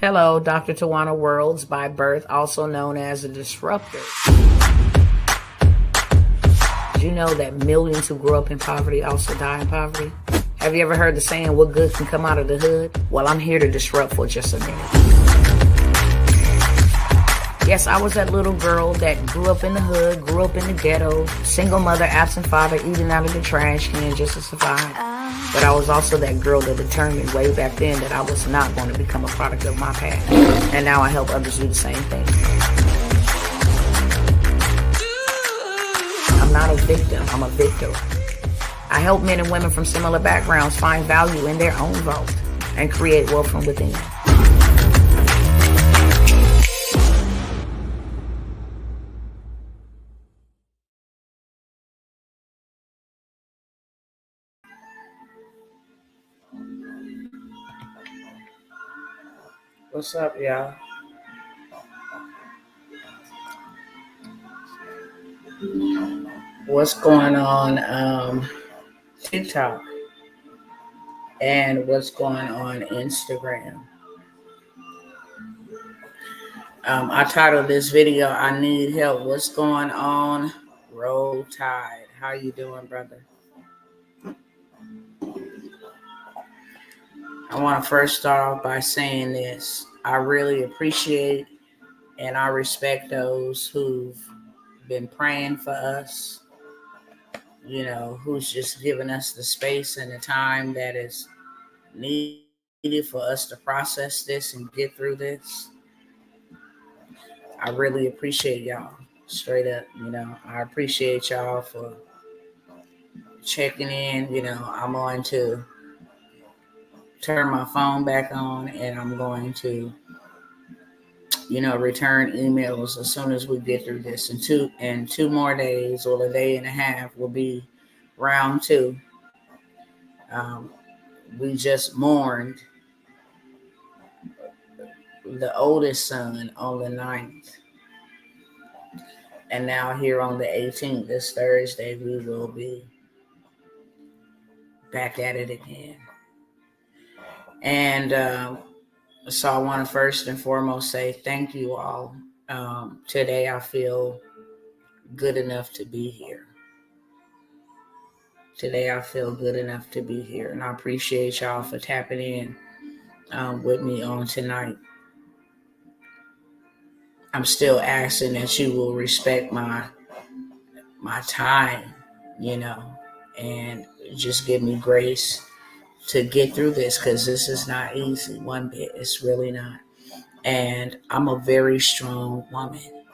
Hello, Dr. Tawana Worlds by birth, also known as a disruptor. Did you know that millions who grew up in poverty also die in poverty? Have you ever heard the saying, what good can come out of the hood? Well, I'm here to disrupt for just a minute. Yes, I was that little girl that grew up in the hood, grew up in the ghetto, single mother, absent father, eating out of the trash can just to survive. But I was also that girl that determined way back then that I was not going to become a product of my past. And now I help others do the same thing. I'm not a victim, I'm a victor. I help men and women from similar backgrounds find value in their own vault and create wealth from within. What's up, y'all? What's going on TikTok? And what's going on Instagram? I titled this video, I Need Help. What's going on? Roll Tide. How you doing, brother? I want to first start off by saying this. I really appreciate and I respect those who've been praying for us, you know, who's just given us the space and the time that is needed for us to process this and get through this. I really appreciate y'all, straight up. You know, I appreciate y'all for checking in. You know, I'm going to turn my phone back on and I'm going to, you know, return emails as soon as we get through this. In two more days or a day and a half will be round 2. We just mourned the oldest son on the 9th. And now here on the 18th, this Thursday, we will be back at it again. And so I want to first and foremost say thank you all. Today I feel good enough to be here. Today I feel good enough to be here. And I appreciate y'all for tapping in with me on tonight. I'm still asking that you will respect my time, you know, and just give me grace to get through this, because this is not easy one bit. It's really not. And I'm a very strong woman.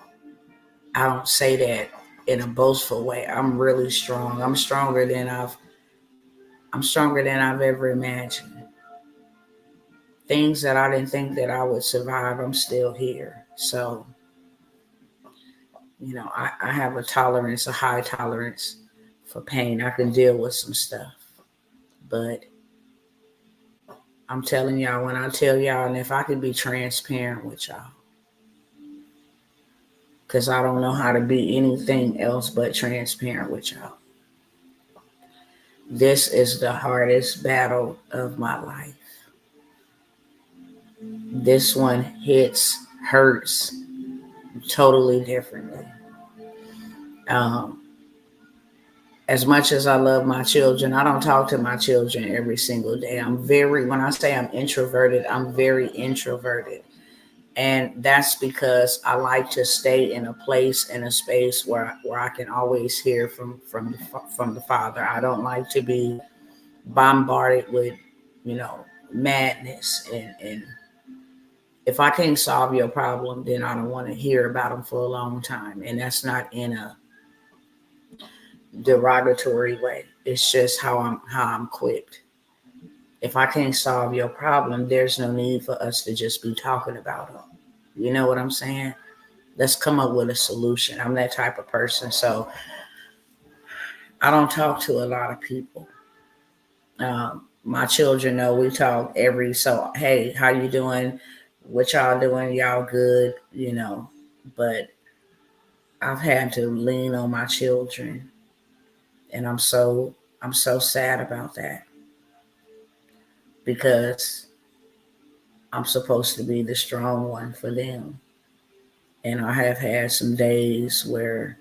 I don't say that in a boastful way. I'm really strong. I'm stronger than I've ever imagined. Things that I didn't think that I would survive, I'm still here. So, you know, I have a high tolerance for pain. I can deal with some stuff. But I'm telling y'all, when I tell y'all, and if I could be transparent with y'all, because I don't know how to be anything else but transparent with y'all. This is the hardest battle of my life. This one hurts totally differently. As much as I love my children, I don't talk to my children every single day. When I say I'm introverted, I'm very introverted. And that's because I like to stay in a place, in a space where I can always hear from the Father. I don't like to be bombarded with, you know, madness. And if I can't solve your problem, then I don't want to hear about them for a long time. And that's not in a derogatory way. It's just how I'm equipped. If I can't solve your problem, there's no need for us to just be talking about them. You know what I'm saying? Let's come up with a solution. I'm that type of person. So I don't talk to a lot of people. My children know we talk so, hey, how you doing? What y'all doing? Y'all good? You know, but I've had to lean on my children. And I'm so sad about that. Because I'm supposed to be the strong one for them. And I have had some days where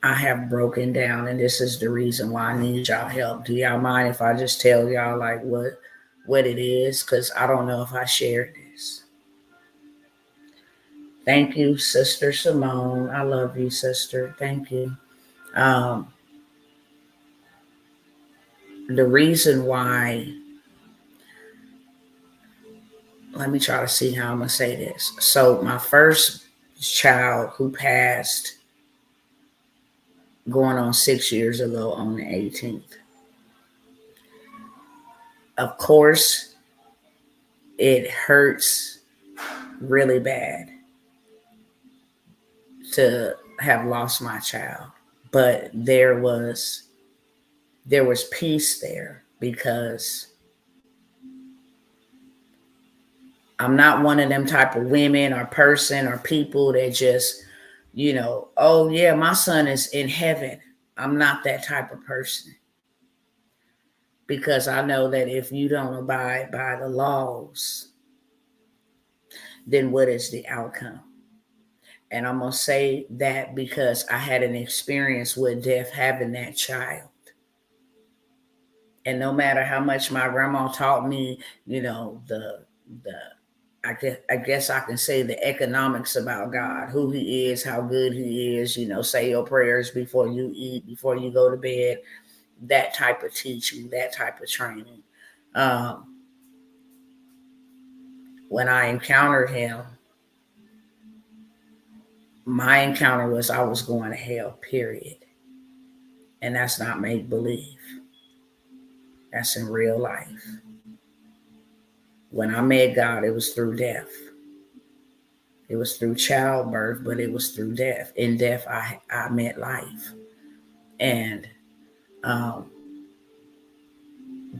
I have broken down, and this is the reason why I need y'all help. Do y'all mind if I just tell y'all like what it is? Because I don't know if I shared this. Thank you, Sister Simone. I love you, sister. Thank you. Um, the reason why, let me try to see how I'm going to say this. So, my first child who passed going on 6 years ago on the 18th, of course, it hurts really bad to have lost my child, but there was peace there because I'm not one of them type of women or person or people that just, oh yeah, my son is in heaven. I'm not that type of person, because I know that if you don't abide by the laws, then what is the outcome? And I'm going to say that because I had an experience with death having that child. And no matter how much my grandma taught me, the I guess I can say the economics about God, who he is, how good he is, say your prayers before you eat, before you go to bed, that type of teaching, that type of training. When I encountered him, my encounter was I was going to hell, period. And that's not make believe. That's in real life. When I met God, it was through death. It was through childbirth, but it was through death. In death, I met life. And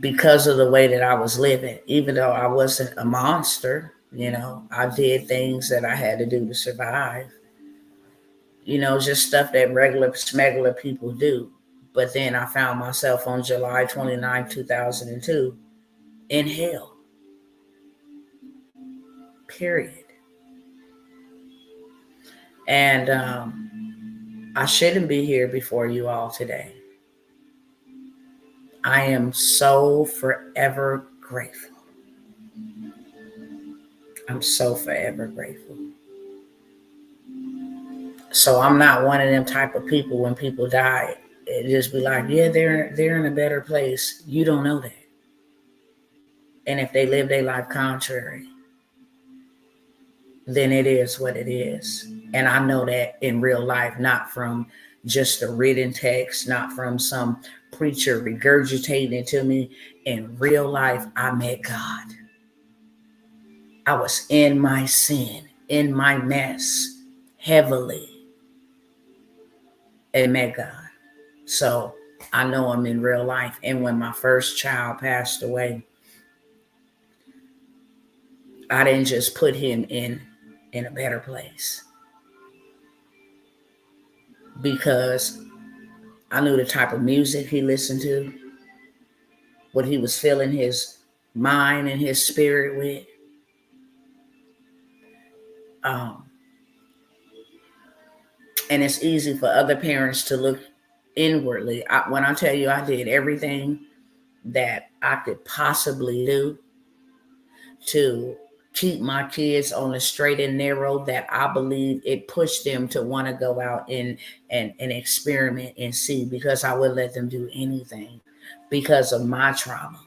because of the way that I was living, even though I wasn't a monster, I did things that I had to do to survive. Just stuff that regular smuggler people do. But then I found myself on July 29, 2002 in hell. Period. And I shouldn't be here before you all today. I am so forever grateful. I'm so forever grateful. So I'm not one of them type of people when people die, it just be like, yeah, they're in a better place. You don't know that. And if they live their life contrary, then it is what it is. And I know that in real life, not from just a written text, not from some preacher regurgitating it to me. In real life, I met God. I was in my sin, in my mess, heavily, and met God. So I know him in real life. And when my first child passed away, I didn't just put him in a better place, because I knew the type of music he listened to, what he was filling his mind and his spirit with. And it's easy for other parents to look inwardly. When I tell you I did everything that I could possibly do to keep my kids on the straight and narrow, that I believe it pushed them to want to go out and experiment and see, because I would let them do anything because of my trauma,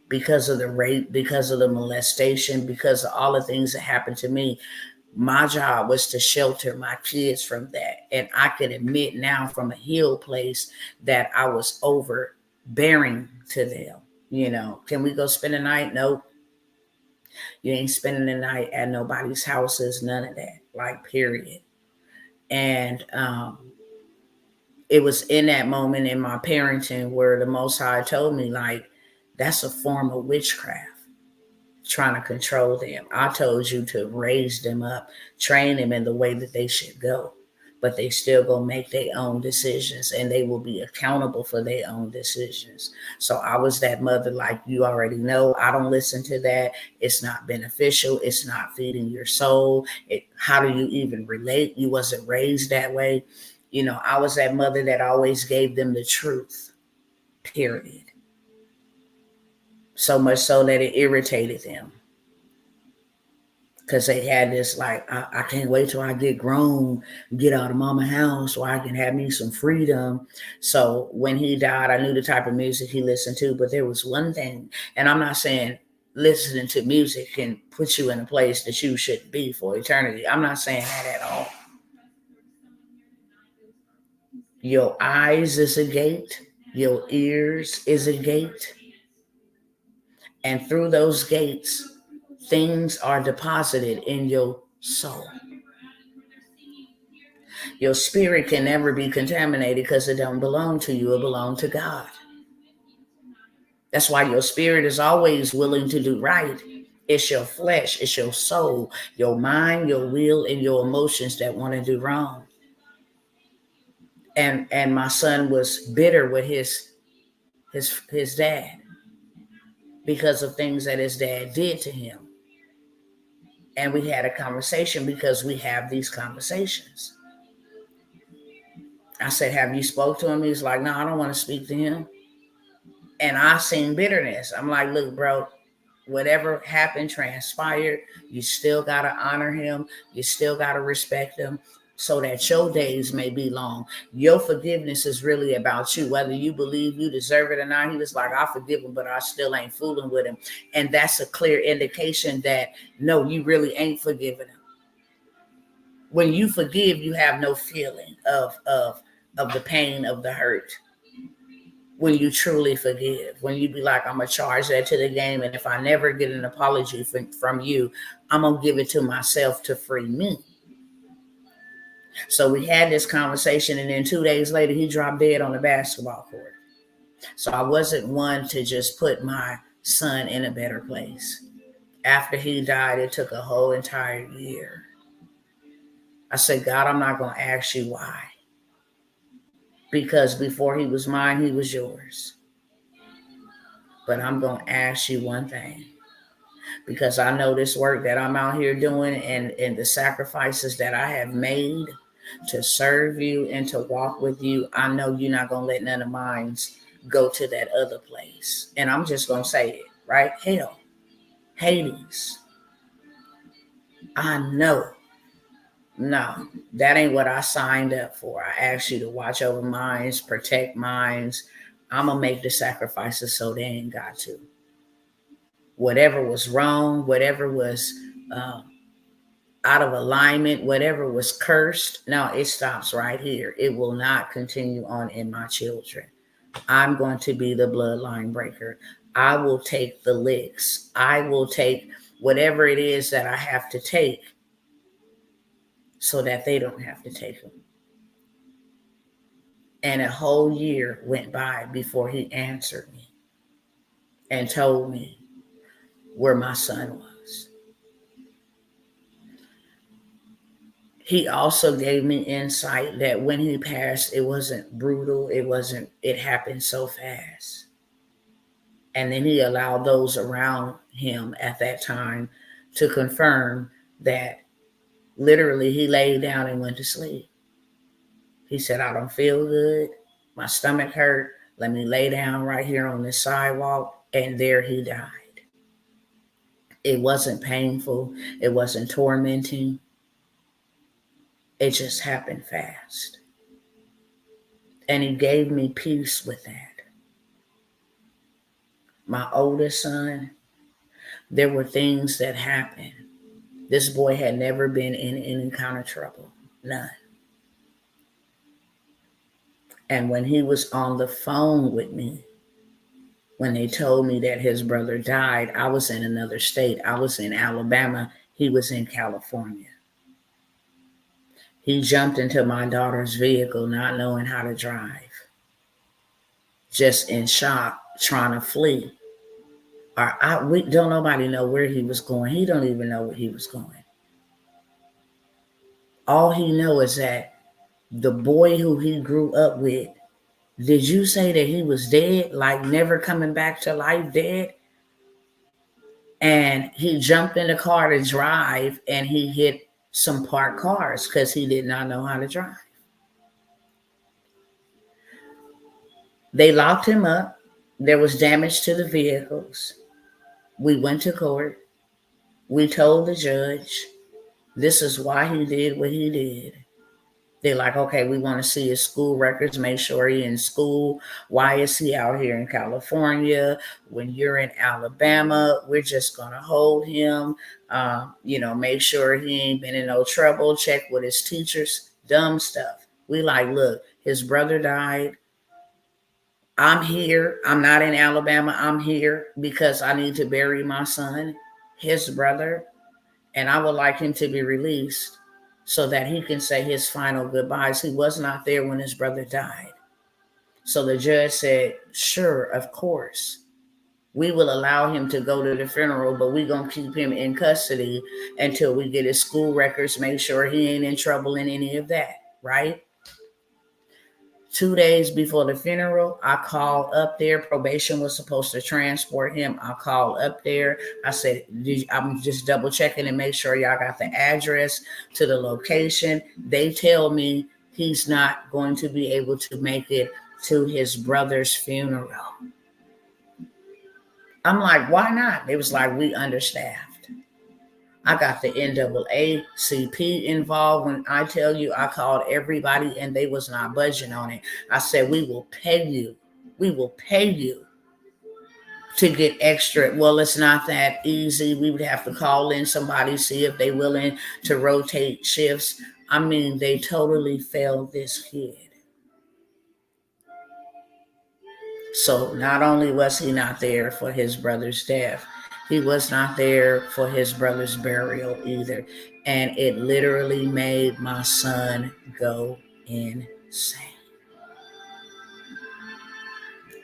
because of the rape, because of the molestation, because of all the things that happened to me. My job was to shelter my kids from that. And I can admit now from a healed place that I was overbearing to them. Can we go spend the night? Nope. You ain't spending the night at nobody's houses, none of that, like, period. And it was in that moment in my parenting where the Most High told me, like, that's a form of witchcraft, trying to control them. I told you to raise them up, train them in the way that they should go. but they still gonna make their own decisions, and they will be accountable for their own decisions. So I was that mother, like you already know. I don't listen to that. It's not beneficial. It's not feeding your soul. How do you even relate? You wasn't raised that way. I was that mother that always gave them the truth, period. So much so that it irritated them, because they had this like, I can't wait till I get grown, get out of mama's house so I can have me some freedom. So when he died, I knew the type of music he listened to, but there was one thing, and I'm not saying listening to music can put you in a place that you shouldn't be for eternity. I'm not saying that at all. Your eyes is a gate, your ears is a gate, and through those gates, things are deposited in your soul. Your spirit can never be contaminated because it don't belong to you. It belongs to God. That's why your spirit is always willing to do right. It's your flesh, it's your soul, your mind, your will, and your emotions that want to do wrong. And my son was bitter with his dad because of things that his dad did to him. And we had a conversation, because we have these conversations. I said, have you spoke to him? He's like, no, I don't want to speak to him. And I seen bitterness. I'm like, look, bro, whatever happened, transpired, you still got to honor him. You still got to respect him, so that your days may be long. Your forgiveness is really about you, whether you believe you deserve it or not. He was like, I forgive him, but I still ain't fooling with him. And that's a clear indication that, no, you really ain't forgiving him. When you forgive, you have no feeling of the pain, of the hurt. When you truly forgive, when you be like, I'm going to charge that to the game, and if I never get an apology from you, I'm going to give it to myself to free me. So we had this conversation, and then 2 days later, he dropped dead on the basketball court. So I wasn't one to just put my son in a better place. After he died, it took a whole entire year. I said, God, I'm not going to ask you why. Because before he was mine, he was yours. But I'm going to ask you one thing. Because I know this work that I'm out here doing, and the sacrifices that I have made to serve you and to walk with you, I know you're not going to let none of mine go to that other place. And I'm just going to say it, right? Hell, Hades. I know. No, that ain't what I signed up for. I asked you to watch over minds, protect minds. I'm going to make the sacrifices so they ain't got to. Whatever was wrong, whatever was out of alignment, whatever was cursed, now it stops right here. It will not continue on in my children. I'm going to be the bloodline breaker. I will take the licks. I will take whatever it is that I have to take so that they don't have to take them. And a whole year went by before he answered me and told me where my son was. He also gave me insight that when he passed, it wasn't brutal. It happened so fast. And then he allowed those around him at that time to confirm that literally he laid down and went to sleep. He said, I don't feel good. My stomach hurt. Let me lay down right here on this sidewalk. And there he died. It wasn't painful. It wasn't tormenting. It just happened fast. And he gave me peace with that. My oldest son, there were things that happened. This boy had never been in any kind of trouble. None. And when he was on the phone with me, when they told me that his brother died, I was in another state. I was in Alabama. He was in California. He jumped into my daughter's vehicle, not knowing how to drive, just in shock, trying to flee. We don't nobody know where he was going. He don't even know where he was going. All he knows is that The boy who he grew up with, did you say that he was dead, like never coming back to life, dead? And he jumped in the car to drive and he hit some parked cars because he did not know how to drive. They locked him up. There was damage to the vehicles. We went to court. We told the judge this is why he did what he did. They're like, okay, we want to see his school records, make sure he's in school. Why is he out here in California? When you're in Alabama, we're just going to hold him, make sure he ain't been in no trouble, check with his teachers, dumb stuff. We like, look, his brother died. I'm here. I'm not in Alabama. I'm here because I need to bury my son, his brother, and I would like him to be released so that he can say his final goodbyes. He was not there when his brother died. So the judge said, sure, of course. We will allow him to go to the funeral, but we're going to keep him in custody until we get his school records, make sure he ain't in trouble in any of that, right? 2 days before the funeral, I called up there. Probation was supposed to transport him. I called up there. I said, I'm just double checking and make sure y'all got the address to the location. They tell me he's not going to be able to make it to his brother's funeral. I'm like, why not? It was like, we understaffed. I got the NAACP involved. When I tell you, I called everybody and they was not budging on it. I said, we will pay you. We will pay you to get extra. Well, it's not that easy. We would have to call in somebody, see if they're willing to rotate shifts. I mean, they totally failed this kid. So not only was he not there for his brother's death, he was not there for his brother's burial either. And it literally made my son go insane.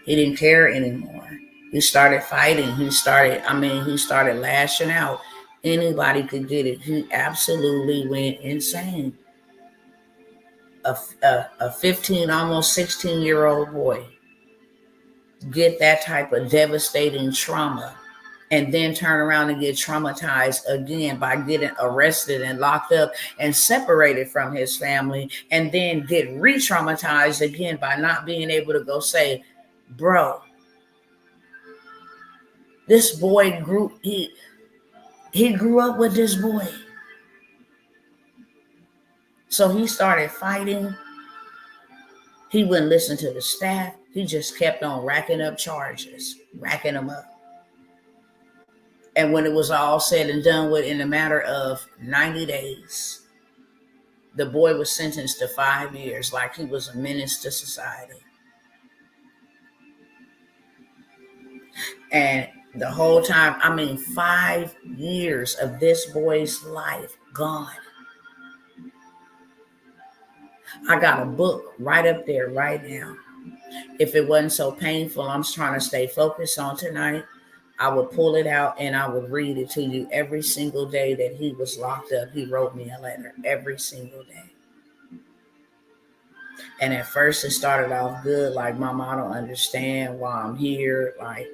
He didn't care anymore. He started fighting. He started lashing out. Anybody could get it. He absolutely went insane. A 15, almost 16-year-old boy get that type of devastating trauma and then turn around and get traumatized again by getting arrested and locked up and separated from his family, and then get re-traumatized again by not being able to go say, bro, this boy he grew up with this boy. So he started fighting. He wouldn't listen to the staff. He just kept on racking up charges, racking them up. And when it was all said and done with, in a matter of 90 days, the boy was sentenced to 5 years, like he was a menace to society. And the whole time, 5 years of this boy's life gone. I got a book right up there right now. If it wasn't so painful, I'm trying to stay focused on tonight, I would pull it out and I would read it to you every single day that he was locked up. He wrote me a letter every single day. And at first it started off good, like, Mama, I don't understand why I'm here. Like,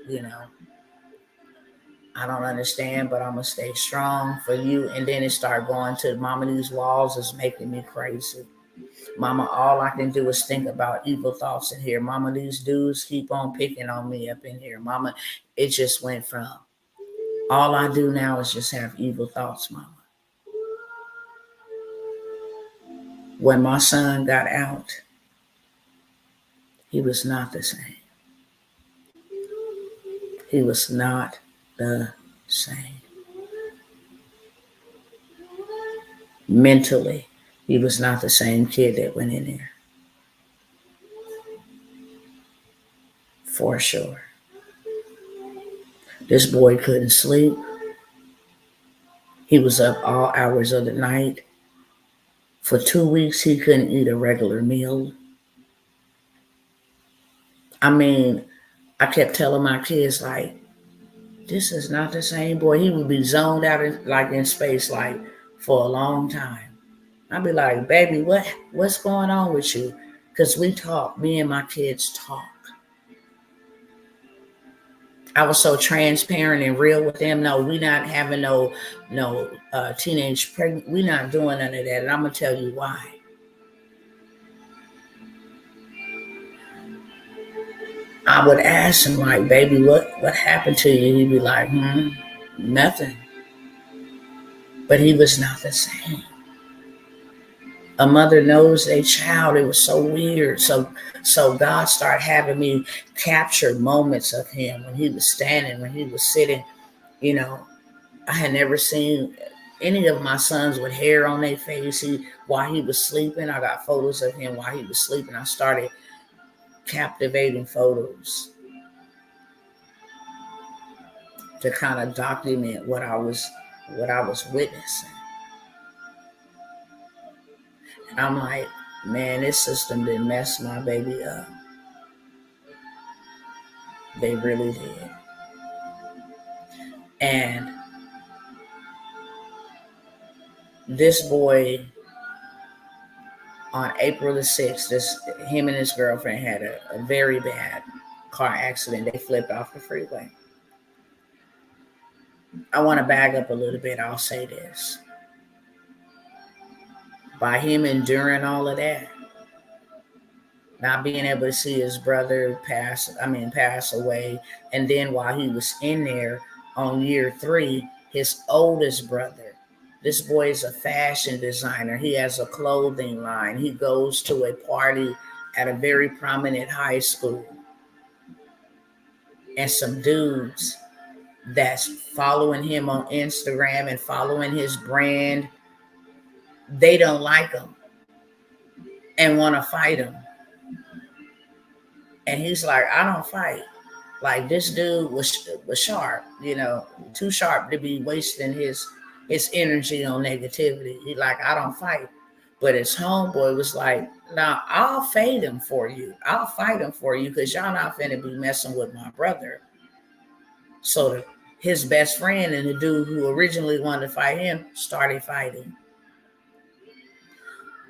I don't understand, but I'm going to stay strong for you. And then it started going to, Mama, these walls is making me crazy. Mama, all I can do is think about evil thoughts in here. Mama, these dudes keep on picking on me up in here. Mama, it just went from, all I do now is just have evil thoughts, Mama. When my son got out, he was not the same. He was not the same. Mentally, he was not the same kid that went in there. For sure. This boy couldn't sleep. He was up all hours of the night. For 2 weeks, he couldn't eat a regular meal. I kept telling my kids, like, this is not the same boy. He would be zoned out in space, like, for a long time. I'd be like, baby, what's going on with you? Because we talk, me and my kids talk. I was so transparent and real with them. No, we not having no teenage pregnant. We not doing none of that. And I'm gonna tell you why. I would ask him like, baby, what happened to you? He'd be like, nothing. But he was not the same. A mother knows a child. It was so weird. So God started having me capture moments of him when he was standing, when he was sitting. You know, I had never seen any of my sons with hair on their face. While he was sleeping, I got photos of him while he was sleeping. I started captivating photos to kind of document what I was witnessing. And I'm like, man, this system didn't mess my baby up. They really did. And this boy, on April the 6th, him and his girlfriend had a very bad car accident. They flipped off the freeway. I want to back up a little bit. I'll say this. By him enduring all of that, not being able to see his brother pass away, and then while he was in there on year 3, his oldest brother, this boy is a fashion designer. He has a clothing line. He goes to a party at a very prominent high school. And some dudes that's following him on Instagram and following his brand, they don't like him and want to fight him. And he's like, I don't fight. Like, this dude was sharp, too sharp to be wasting his energy on negativity. He like, I don't fight. But his homeboy was like, nah, I'll fade him for you. I'll fight him for you because y'all not finna be messing with my brother. So his best friend and the dude who originally wanted to fight him started fighting.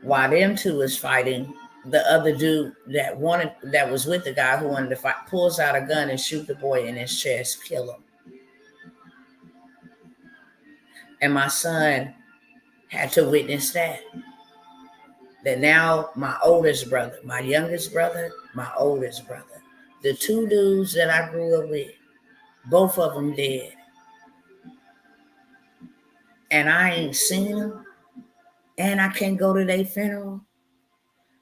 While them two was fighting, the other dude that was with the guy who wanted to fight pulls out a gun and shoot the boy in his chest, kill him. And my son had to witness that. That now my oldest brother, my youngest brother, my oldest brother, the two dudes that I grew up with, both of them dead. And I ain't seen them. And I can't go to their funeral.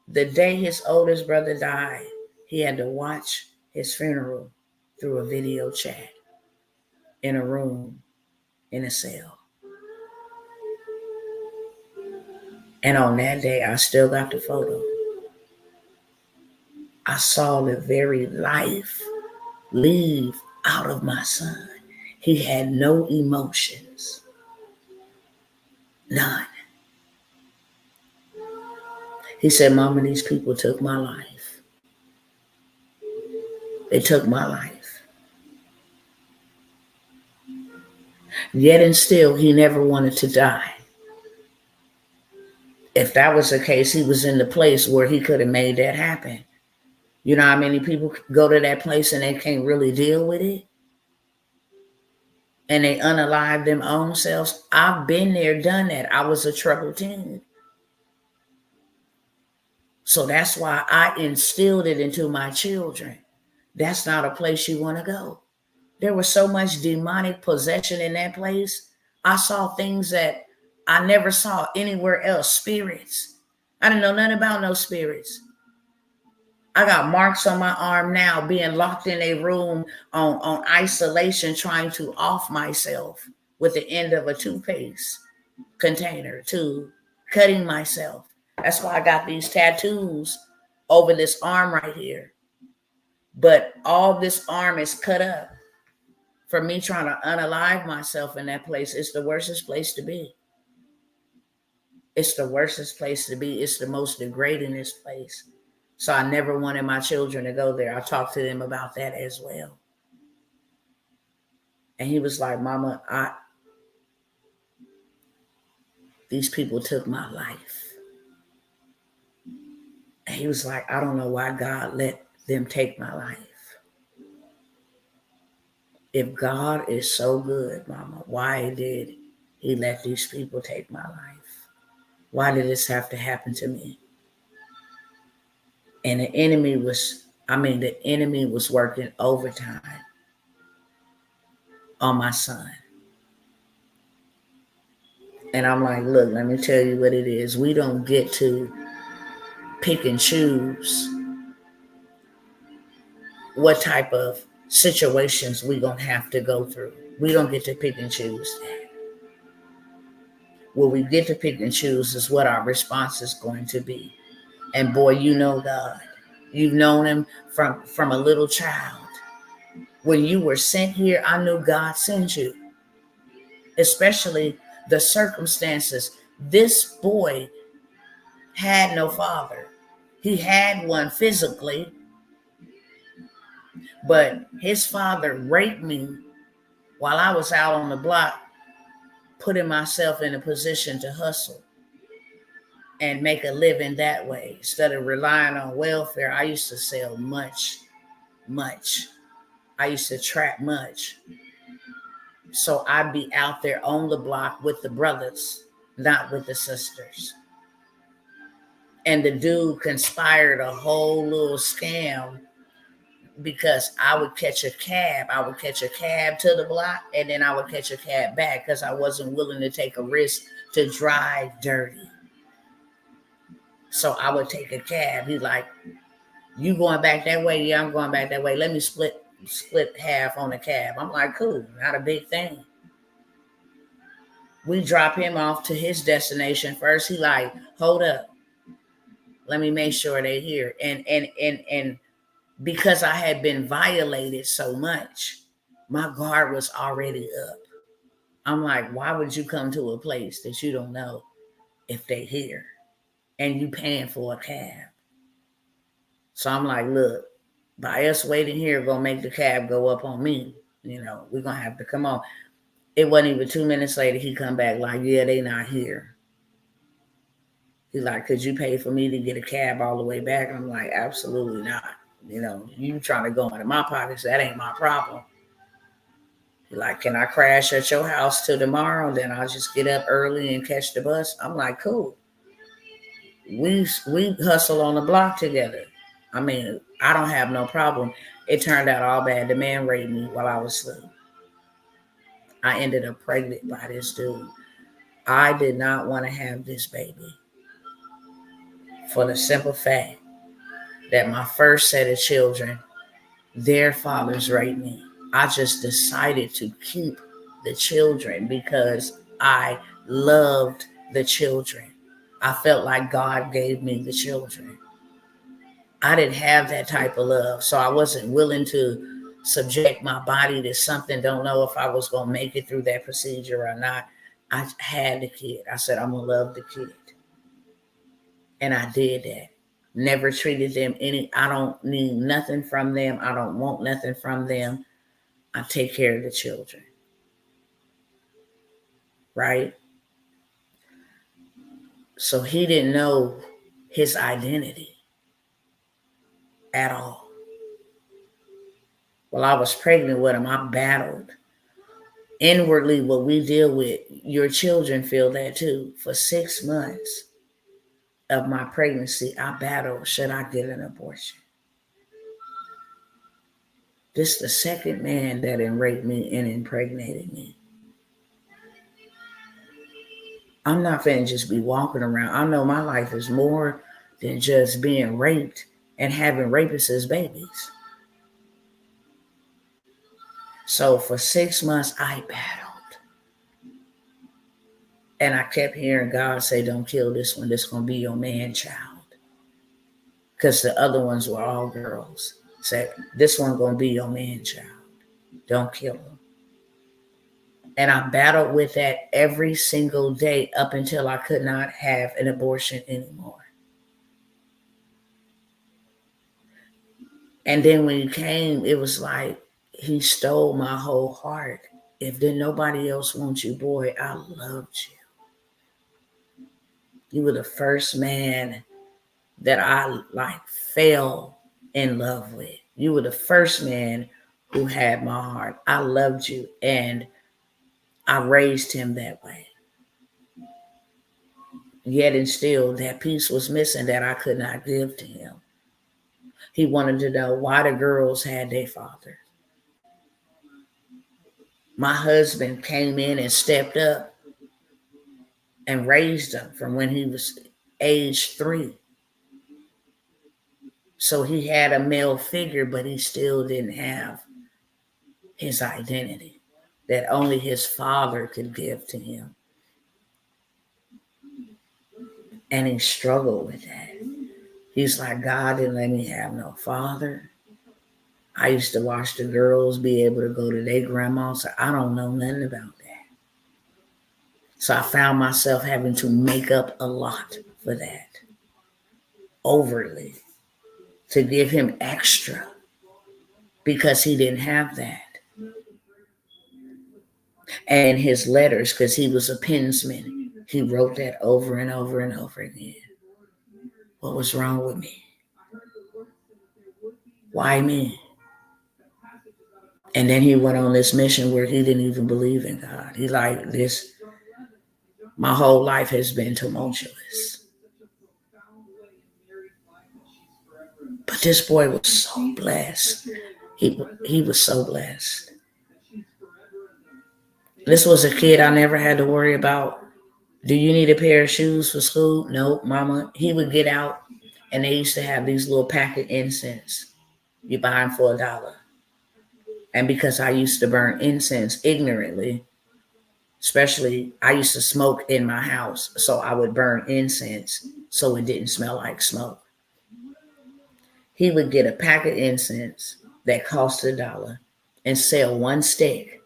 The day his oldest brother died, he had to watch his funeral through a video chat in a room, in a cell. And on that day, I still got the photo. I saw the very life leave out of my son. He had no emotions. None. He said, Mama, these people took my life. They took my life. Yet and still, he never wanted to die. If that was the case, he was in the place where he could have made that happen. You know how many people go to that place and they can't really deal with it? And they unalive them own selves. I've been there, done that. I was a troubled teen. So that's why I instilled it into my children. That's not a place you want to go. There was so much demonic possession in that place. I saw things that I never saw anywhere else. Spirits. I didn't know nothing about no spirits. I got marks on my arm now, being locked in a room on isolation, trying to off myself with the end of a toothpaste container tube, cutting myself. That's why I got these tattoos over this arm right here. But all this arm is cut up for me trying to unalive myself in that place. It's the worstest place to be. It's the worstest place to be. It's the most degradingest place. So I never wanted my children to go there. I talked to them about that as well. And he was like, Mama, these people took my life. And he was like, I don't know why God let them take my life. If God is so good, Mama, why did he let these people take my life? Why did this have to happen to me? And the enemy was working overtime on my son. And I'm like, look, let me tell you what it is. We don't get to pick and choose what type of situations we gonna have to go through. We don't get to pick and choose that. What we get to pick and choose is what our response is going to be. And boy, you know God. You've known him from a little child. When you were sent here, I knew God sent you. Especially the circumstances. This boy had no father. He had one physically, but his father raped me while I was out on the block, putting myself in a position to hustle and make a living that way. Instead of relying on welfare, I used to sell much. I used to trap much. So I'd be out there on the block with the brothers, not with the sisters. And the dude conspired a whole little scam because I would catch a cab. I would catch a cab to the block, and then I would catch a cab back because I wasn't willing to take a risk to drive dirty. So I would take a cab. He's like, you going back that way? Yeah, I'm going back that way. Let me split half on the cab. I'm like, cool, not a big thing. We drop him off to his destination first. He like, hold up. Let me make sure they're here. And because I had been violated so much, my guard was already up. I'm like, why would you come to a place that you don't know if they're here and you paying for a cab? So I'm like, look, by us waiting here, gonna make the cab go up on me. You know, we're gonna have to come on. It wasn't even 2 minutes later, he come back like, yeah, they not here. He's like, could you pay for me to get a cab all the way back? I'm like, absolutely not. You know, you trying to go into my pockets, that ain't my problem. He's like, can I crash at your house till tomorrow? Then I'll just get up early and catch the bus. I'm like, cool. We hustle on the block together. I mean, I don't have no problem. It turned out all bad. The man raped me while I was asleep. I ended up pregnant by this dude. I did not want to have this baby for the simple fact that my first set of children, their fathers raped me. I just decided to keep the children because I loved the children. I felt like God gave me the children. I didn't have that type of love, so I wasn't willing to subject my body to something. Don't know if I was going to make it through that procedure or not. I had the kid. I said, I'm going to love the kid. And I did that. Never treated them I don't need nothing from them. I don't want nothing from them. I take care of the children. Right? So he didn't know his identity at all. While I was pregnant with him, I battled. Inwardly, what we deal with, your children feel that too. For 6 months of my pregnancy, I battled, should I get an abortion? This is the second man that raped me and impregnated me. I'm not finna just be walking around. I know my life is more than just being raped and having rapists as babies. So for 6 months, I battled. And I kept hearing God say, don't kill this one. This is going to be your man child. Because the other ones were all girls. Said, this one going to be your man child. Don't kill him. And I battled with that every single day up until I could not have an abortion anymore. And then when he came, it was like he stole my whole heart. If then nobody else wants you, boy, I loved you. You were the first man that I like fell in love with. You were the first man who had my heart. I loved you and I raised him that way. Yet and still, that piece was missing that I could not give to him. He wanted to know why the girls had their father. My husband came in and stepped up and raised him from when he was age 3. So he had a male figure, but he still didn't have his identity that only his father could give to him. And he struggled with that. He's like, God didn't let me have no father. I used to watch the girls be able to go to their grandma. So I don't know nothing about that. So I found myself having to make up a lot for that. Overly. To give him extra. Because he didn't have that. And in his letters, because he was a pensman, he wrote that over and over and over again. What was wrong with me? Why me? And then he went on this mission where he didn't even believe in God. He like this. My whole life has been tumultuous. But this boy was so blessed. He was so blessed. This was a kid I never had to worry about. Do you need a pair of shoes for school? No, mama. He would get out and they used to have these little packet incense. You buy them for $1. And because I used to burn incense ignorantly, especially I used to smoke in my house, so I would burn incense so it didn't smell like smoke. He would get a pack of incense that cost $1 and sell one stick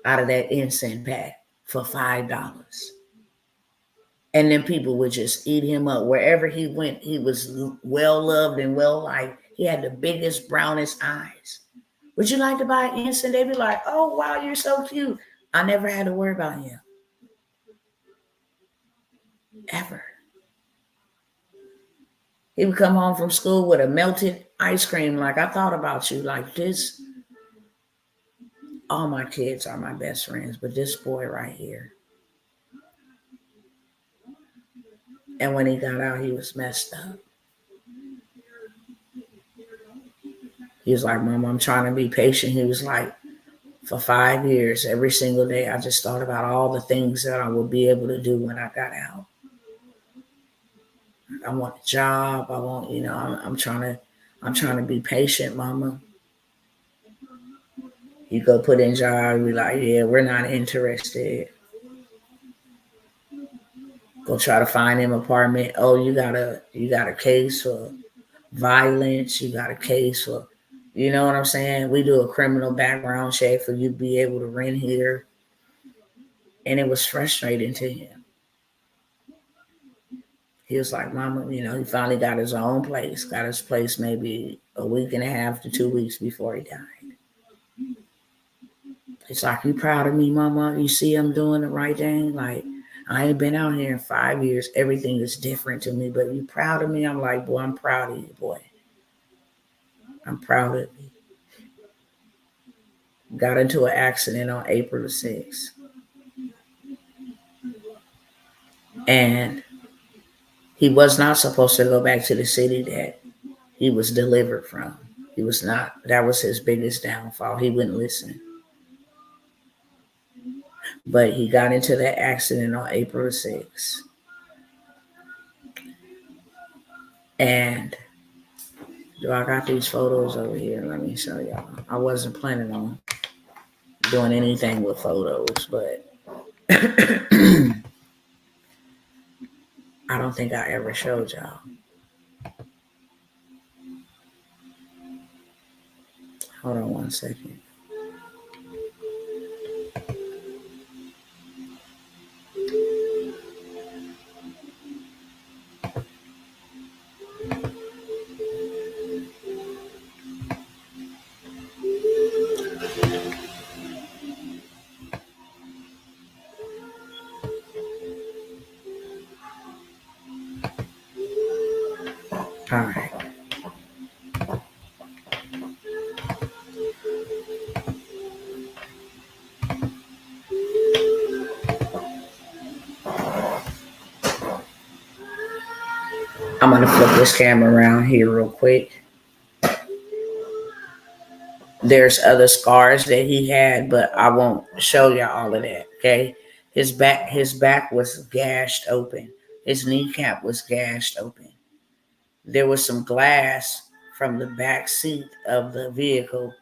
out of that incense pack for $5. And then people would just eat him up. Wherever he went, he was well loved and well liked. He had the biggest, brownest eyes. Would you like to buy an incense? They'd be like, oh, wow, you're so cute. I never had to worry about him. Ever. He would come home from school with a melted ice cream. Like, I thought about you like this. All my kids are my best friends, but this boy right here. And when he got out, he was messed up. He was like, Mom, I'm trying to be patient. He was like, for 5 years, every single day, I just thought about all the things that I would be able to do when I got out. I want a job. I want, I'm trying to be patient, Mama. You go put in job, be like, yeah, we're not interested. Go try to find him apartment. Oh, you got a case for violence. You got a case for, you know what I'm saying? We do a criminal background check for you to be able to rent here. And it was frustrating to him. He was like, Mama, he finally got his own place. Got his place maybe a week and a half to 2 weeks before he died. It's like, you proud of me, Mama? You see I'm doing the right thing? Like, I ain't been out here in 5 years. Everything is different to me, but you proud of me? I'm like, boy, I'm proud of you, boy. I'm proud of you. Got into an accident on April the 6th. And he was not supposed to go back to the city that he was delivered from. He was not. That was his biggest downfall. He wouldn't listen. But he got into that accident on April the 6th. And do I got these photos over here? Let me show y'all. I wasn't planning on doing anything with photos, but I don't think I ever showed y'all. Hold on one second. All right. I'm going to flip this camera around here real quick. There's other scars that he had, but I won't show you all of that. Okay. His back was gashed open. His kneecap was gashed open. There was some glass from the back seat of the vehicle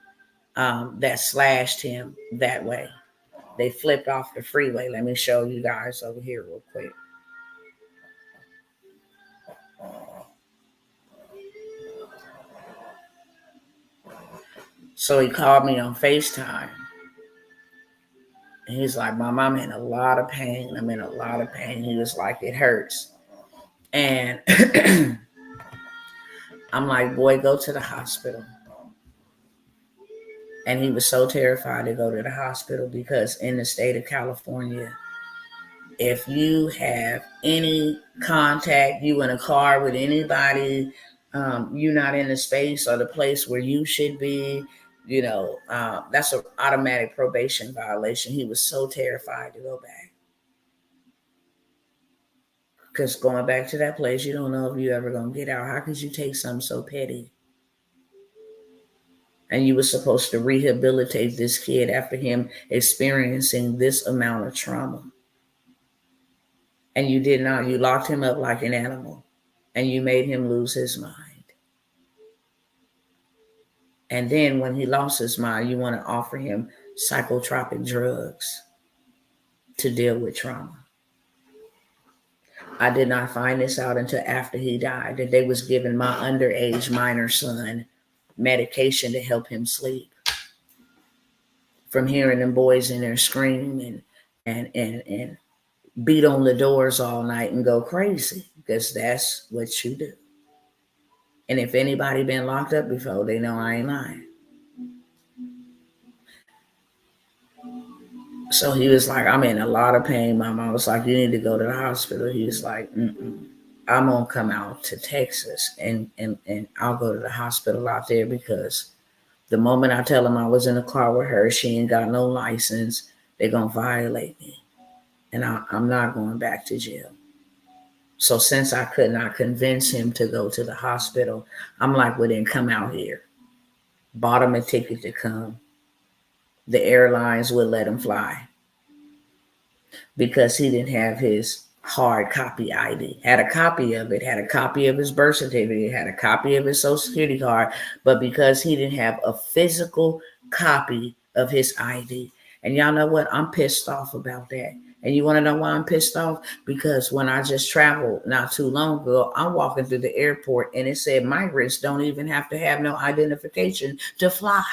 that slashed him that way. They flipped off the freeway. Let me show you guys over here real quick. So he called me on FaceTime. And he's like, Mom, I'm in a lot of pain. I'm in a lot of pain. He was like, it hurts. And I'm like, boy, go to the hospital. And he was so terrified to go to the hospital because in the state of California, if you have any contact, you in a car with anybody, you're not in the space or the place where you should be, that's an automatic probation violation. He was so terrified to go back. Because going back to that place, you don't know if you're ever going to get out. How could you take something so petty? And you were supposed to rehabilitate this kid after him experiencing this amount of trauma. And you did not. You locked him up like an animal. And you made him lose his mind. And then when he lost his mind, you want to offer him psychotropic drugs to deal with trauma. I did not find this out until after he died, that they was giving my underage minor son medication to help him sleep. From hearing them boys in there scream and beat on the doors all night and go crazy, because that's what you do. And if anybody been locked up before, they know I ain't lying. So he was like, I'm in a lot of pain. My mom was like, you need to go to the hospital. He was like, I'm going to come out to Texas and I'll go to the hospital out there, because the moment I tell them I was in a car with her, she ain't got no license, they're going to violate me. And I'm not going back to jail. So since I could not convince him to go to the hospital, I'm like, well, then come out here. Bought him a ticket to come. The airlines would let him fly because he didn't have his hard copy ID. Had a copy of it, had a copy of his birth certificate, had a copy of his social security card, but because he didn't have a physical copy of his ID. And y'all know what? I'm pissed off about that. And you want to know why I'm pissed off? Because when I just traveled not too long ago, I'm walking through the airport and it said migrants don't even have to have no identification to fly.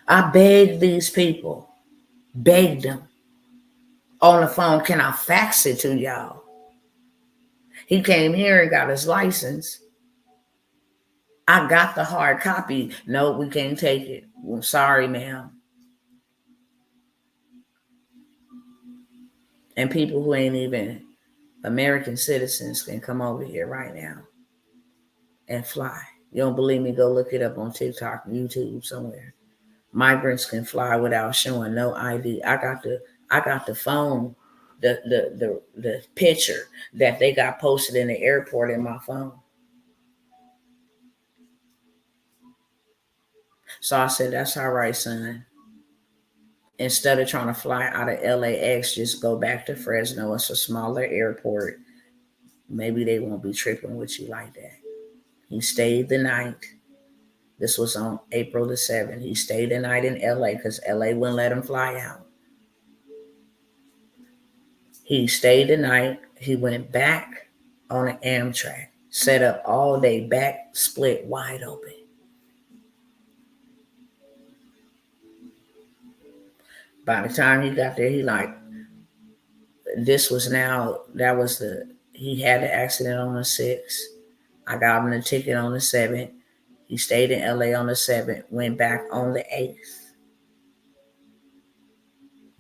I begged these people, begged them on the phone, can I fax it to y'all? He came here and got his license. I got the hard copy. No, we can't take it. I'm sorry, ma'am. And people who ain't even American citizens can come over here right now and fly. You don't believe me? Go look it up on TikTok, YouTube, somewhere. Migrants can fly without showing no ID. I got the phone, the picture that they got posted in the airport in my phone. So I said, that's all right, son. Instead of trying to fly out of LAX, just go back to Fresno. It's a smaller airport. Maybe they won't be tripping with you like that. He stayed the night. This was on April the 7th. He stayed the night in LA because LA wouldn't let him fly out. He stayed the night. He went back on an Amtrak, set up all day, back split wide open. By the time he got there, he like, he had the accident on the 6th. I got him the ticket on the 7th. He stayed in LA on the 7th, went back on the 8th.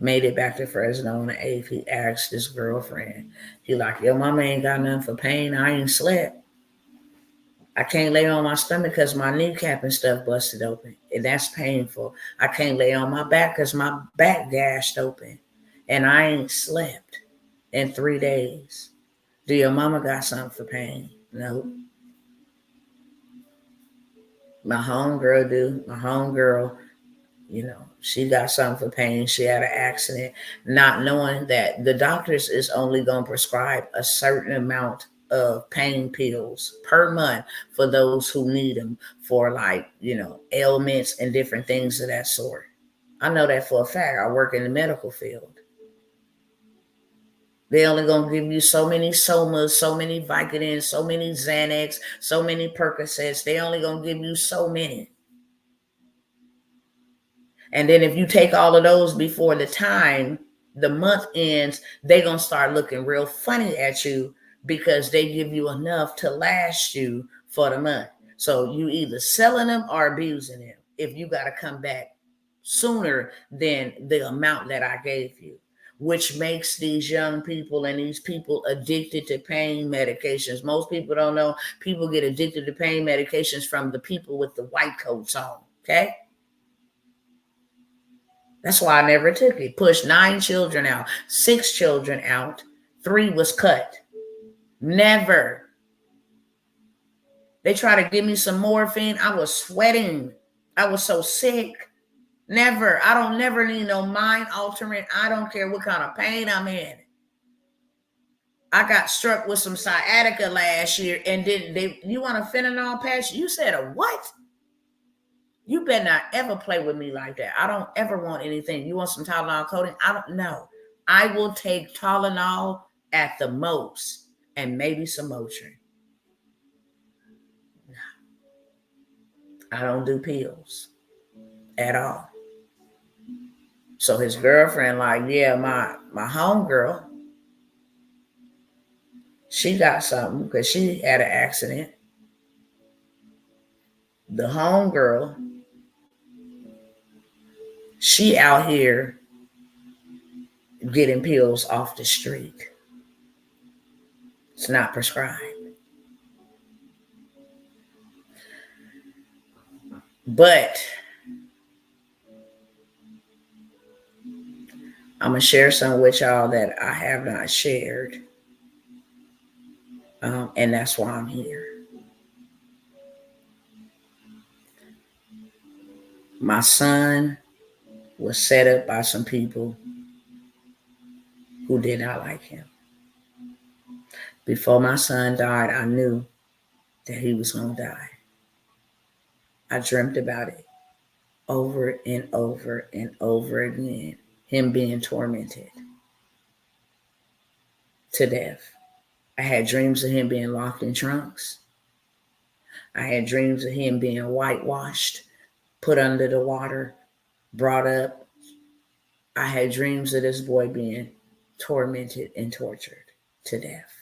Made it back to Fresno on the 8th. He asked his girlfriend, he like, yo, mama ain't got nothing for pain. I ain't slept. I can't lay on my stomach because my kneecap and stuff busted open. And that's painful. I can't lay on my back because my back gashed open. And I ain't slept in 3 days. Do your mama got something for pain? No. My homegirl do. My homegirl, she got something for pain. She had an accident, not knowing that the doctors is only going to prescribe a certain amount of pain pills per month for those who need them for ailments and different things of that sort. I know that for a fact. I work in the medical field. They only going to give you so many Somas, so many Vicodins, so many Xanax, so many Percocets. They only going to give you so many. And then if you take all of those before the month ends, they're going to start looking real funny at you because they give you enough to last you for the month. So you either selling them or abusing them if you got to come back sooner than the amount that I gave you, which makes these young people and these people addicted to pain medications. Most people don't know people get addicted to pain medications from the people with the white coats on, okay? That's why I never took it. Pushed 9 children out, 6 children out, 3 was cut. Never. They tried to give me some morphine. I was sweating. I was so sick. Never. I don't never need no mind altering. I don't care what kind of pain I'm in. I got struck with some sciatica last year and you want a fentanyl patch? You said a what? You better not ever play with me like that. I don't ever want anything. You want some Tylenol coating? I don't know. I will take Tylenol at the most and maybe some Motrin. I don't do pills at all. So his girlfriend yeah, my homegirl, she got something because she had an accident. The homegirl, she out here getting pills off the street. It's not prescribed. But I'm going to share some with y'all that I have not shared. And that's why I'm here. My son was set up by some people who did not like him. Before my son died, I knew that he was going to die. I dreamt about it over and over and over again, him being tormented to death. I had dreams of him being locked in trunks. I had dreams of him being whitewashed, put under the water, brought up. I had dreams of this boy being tormented and tortured to death.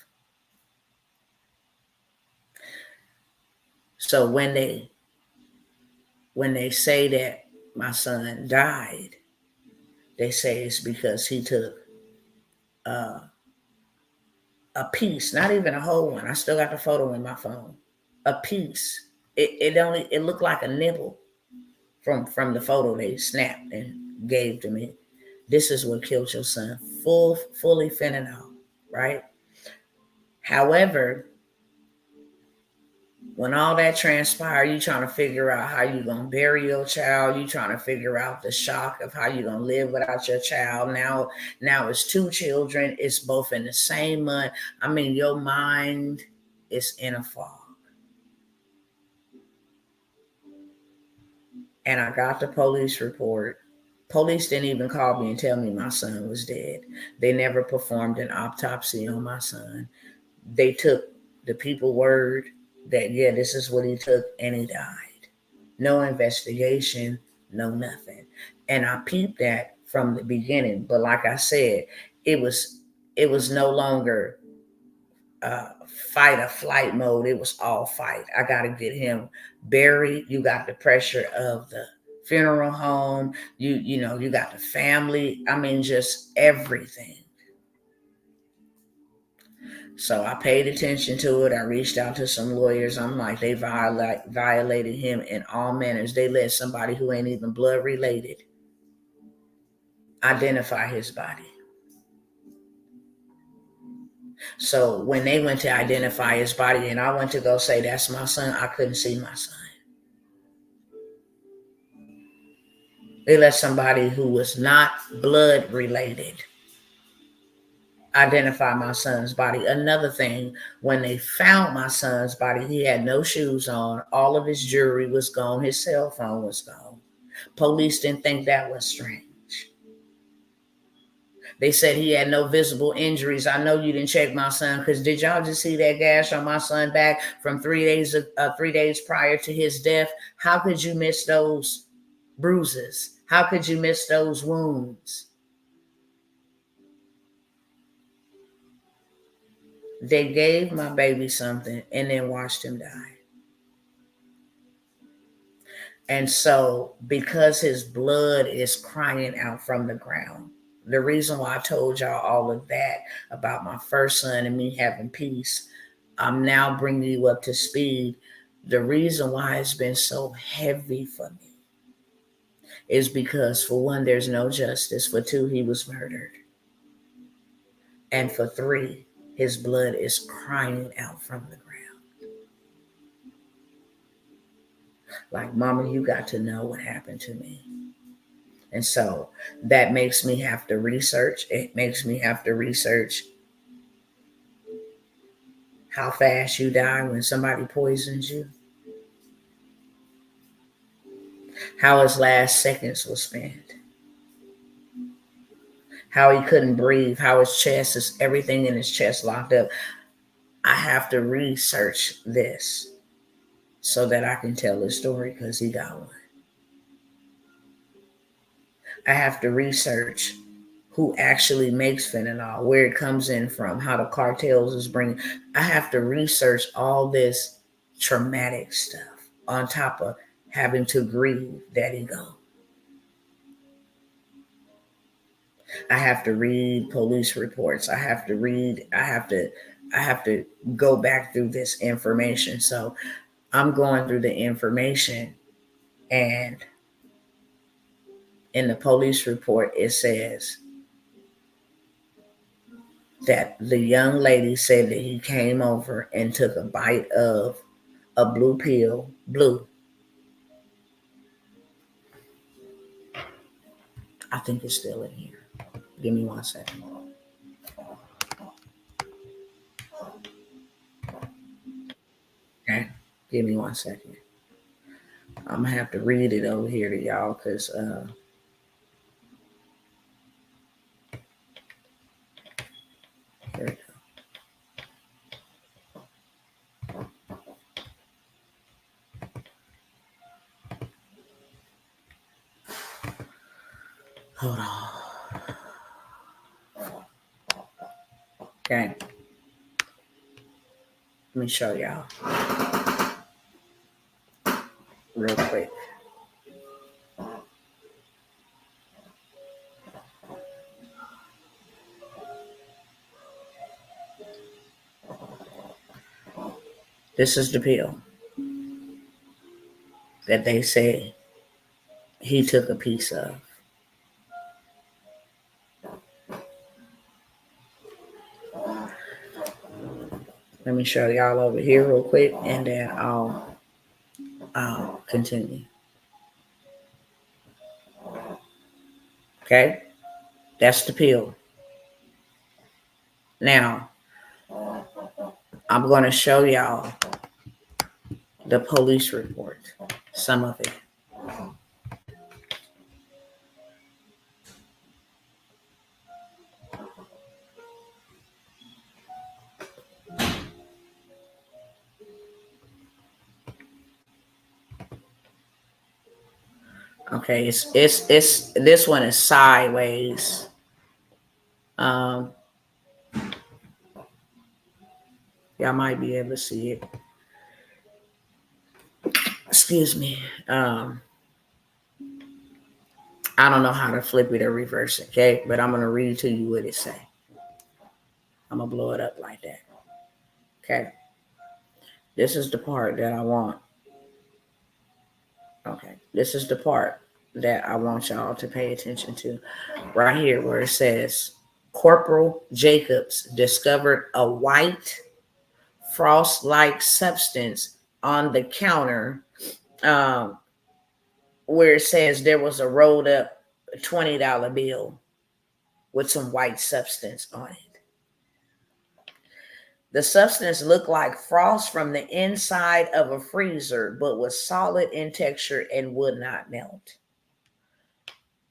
So when they say that my son died, they say it's because he took a piece, not even a whole one. I still got the photo in my phone. A piece. It looked like a nibble from the photo they snapped and gave to me. This is what killed your son. Fully fentanyl, right? However, when all that transpired, you trying to figure out how you going to bury your child. You trying to figure out the shock of how you going to live without your child. Now it's 2 children. It's both in the same month. I mean, your mind is in a fog. And I got the police report. Police didn't even call me and tell me my son was dead. They never performed an autopsy on my son. They took the people's word that, yeah, this is what he took, and he died. No investigation, no nothing. And I peeped that from the beginning. But like I said, it was no longer fight or flight mode. It was all fight. I got to get him buried. You got the pressure of the funeral home, you know, you got the family. I mean, just everything. So I paid attention to it. I reached out to some lawyers. I'm like, they violated him in all manners. They let somebody who ain't even blood related identify his body. So when they went to identify his body and I went to go say, that's my son, I couldn't see my son. They let somebody who was not blood related identify my son's body. Another thing, when they found my son's body, he had no shoes on. All of his jewelry was gone. His cell phone was gone. Police didn't think that was strange. They said he had no visible injuries. I know you didn't check my son, because did y'all just see that gash on my son back from 3 days prior to his death? How could you miss those bruises? How could you miss those wounds? They gave my baby something and then watched him die. And so, because his blood is crying out from the ground, the reason why I told y'all all of that about my first son and me having peace, I'm now bringing you up to speed. The reason why it's been so heavy for me is because, for one, there's no justice. For two, he was murdered. And for three, his blood is crying out from the ground. Like, Mama, you got to know what happened to me. And so that makes me have to research. It makes me have to research how fast you die when somebody poisons you, how his last seconds were spent, how he couldn't breathe, how his chest is, everything in his chest locked up. I have to research this so that I can tell his story, because he got one. I have to research who actually makes fentanyl, where it comes in from, how the cartels is bringing. I have to research all this traumatic stuff on top of having to grieve that he gone. I have to read police reports. I have to go back through this information. So I'm going through the information, and in the police report, it says that the young lady said that he came over and took a bite of a blue pill. Blue. I think it's still in here. Give me 1 second. Okay. Give me 1 second. I'm going to have to read it over here to y'all, because here we go. Hold on. Okay. Let me show y'all real quick. This is the pill that they say he took a piece of. Let me show y'all over here real quick, and then I'll continue. Okay? That's the pill. Now, I'm going to show y'all the police report, some of it. Okay, it's this one is sideways. Y'all might be able to see it. Excuse me. I don't know how to flip it or reverse it, okay? But I'm going to read to you what it say. I'm going to blow it up like that. Okay. This is the part that I want. Okay. This is the part that I want y'all to pay attention to. Right here where it says, Corporal Jacobs discovered a white frost-like substance on the counter, where it says there was a rolled up $20 bill with some white substance on it. The substance looked like frost from the inside of a freezer, but was solid in texture and would not melt.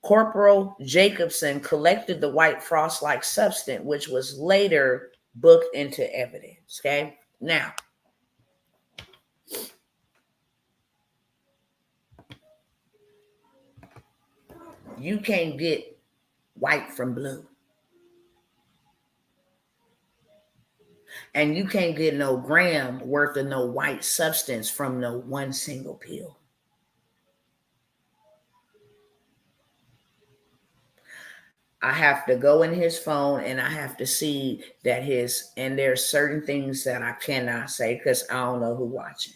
Corporal Jacobson collected the white frost-like substance, which was later booked into evidence. Okay, now you can't get white from blue, and you can't get no gram worth of no white substance from no one single pill. I have to go in his phone and I have to see that and there's certain things that I cannot say because I don't know who's watching.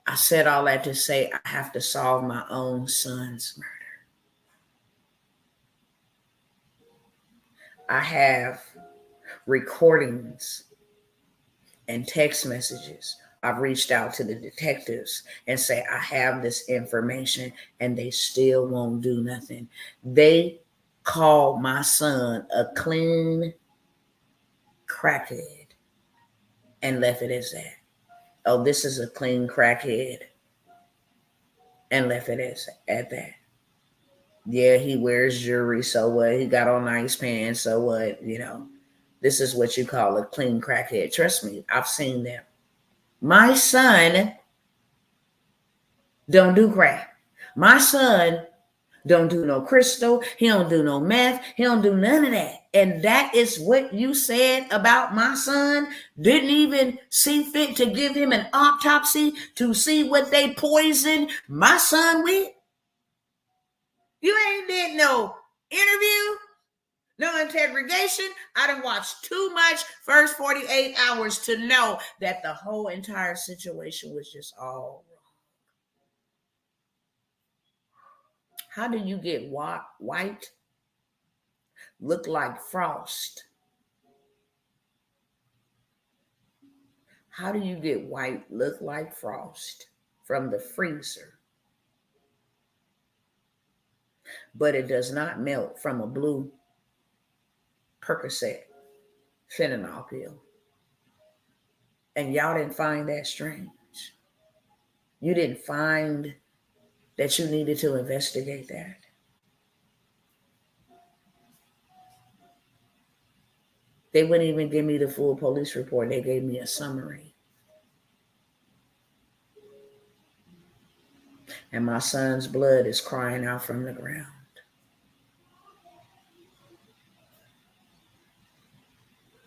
I said all that to say I have to solve my own son's murder. I have recordings and text messages. I've reached out to the detectives and say I have this information and they still won't do nothing. They called my son a clean crackhead and left it as that. Oh, this is a clean crackhead, and left it at that. Yeah, he wears jewelry, so what? He got on nice pants, so what? You know, this is what you call a clean crackhead. Trust me, I've seen them. My son don't do crack. My son don't do no crystal. He don't do no meth. He don't do none of that. And that is what you said about my son. Didn't even see fit to give him an autopsy to see what they poisoned my son with. You ain't did no interview, no interrogation. I done watched too much first 48 hours to know that the whole entire situation was just all wrong. How do you get white look like frost? How do you get white look like frost from the freezer, but it does not melt from a blue Percocet fentanyl pill? And y'all didn't find that strange. You didn't find that you needed to investigate that. They wouldn't even give me the full police report. They gave me a summary. And my son's blood is crying out from the ground.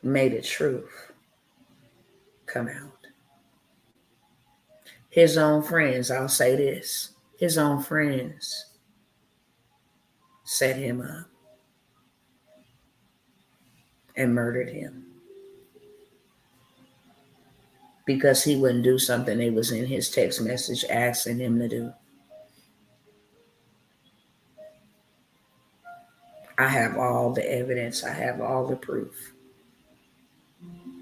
May the truth come out. His own friends, I'll say this, his own friends set him up and murdered him because he wouldn't do something that was in his text message asking him to do. I have all the evidence. I have all the proof.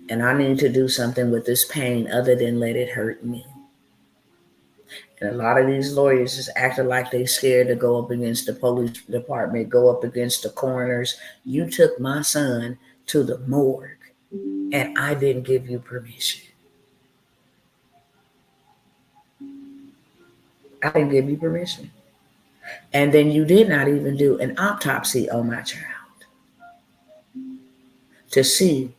And I need to do something with this pain other than let it hurt me. And a lot of these lawyers is acting like they scared to go up against the police department, go up against the coroners. You took my son to the morgue and I didn't give you permission. I didn't give you permission. And then you did not even do an autopsy on my child to see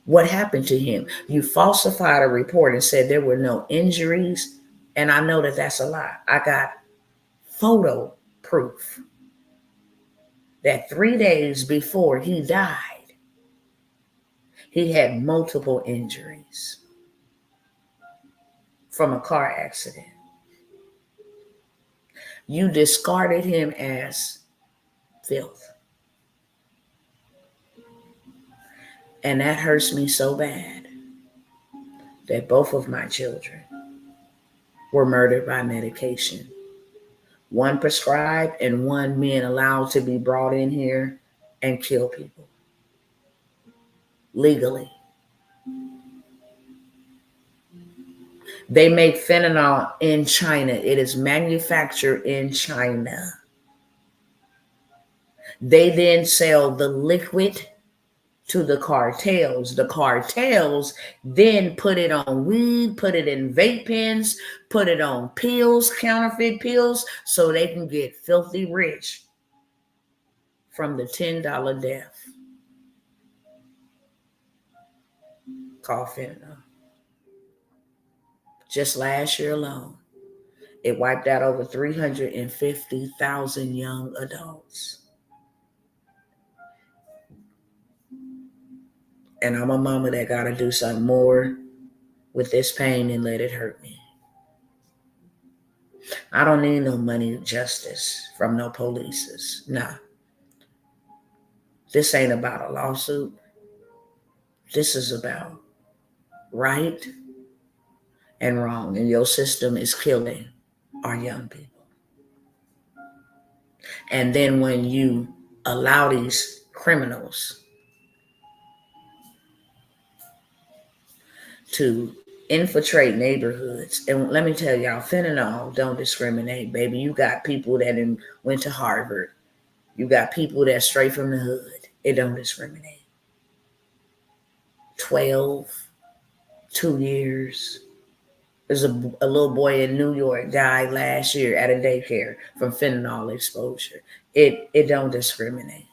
what happened to him. You falsified a report and said there were no injuries. And I know that that's a lie. I got photo proof that 3 days before he died, he had multiple injuries from a car accident. You discarded him as filth. And that hurts me so bad that both of my children were murdered by medication. One prescribed and one being allowed to be brought in here and kill people legally. They make fentanyl in China. It is manufactured in China. They then sell the liquid to the cartels. The cartels then put it on weed, put it in vape pens, put it on pills, counterfeit pills, so they can get filthy rich from the $10 death called fentanyl. Just last year alone, it wiped out over 350,000 young adults. And I'm a mama that got to do something more with this pain and let it hurt me. I don't need no money justice from no polices. Nah. This ain't about a lawsuit. This is about right and wrong. And your system is killing our young people. And then when you allow these criminals to infiltrate neighborhoods, and let me tell y'all, fentanyl don't discriminate, baby. You got people that went to Harvard. You got people that straight from the hood. It don't discriminate. 12, 2 years. There's a little boy in New York died last year at a daycare from fentanyl exposure. It don't discriminate.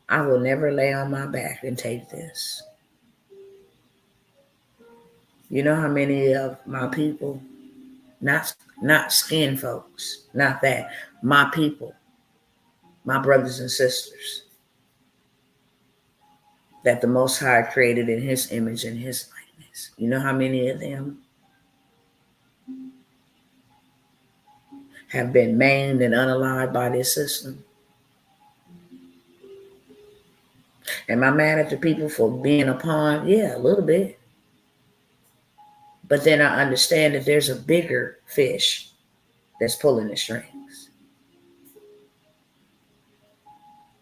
I will never lay on my back and take this. You know how many of my people, not skin folks, not that, my people, my brothers and sisters, that the Most High created in his image and his likeness. You know how many of them have been maimed and unalived by this system? Am I mad at the people for being a pawn? Yeah, a little bit. But then I understand that there's a bigger fish that's pulling the strings.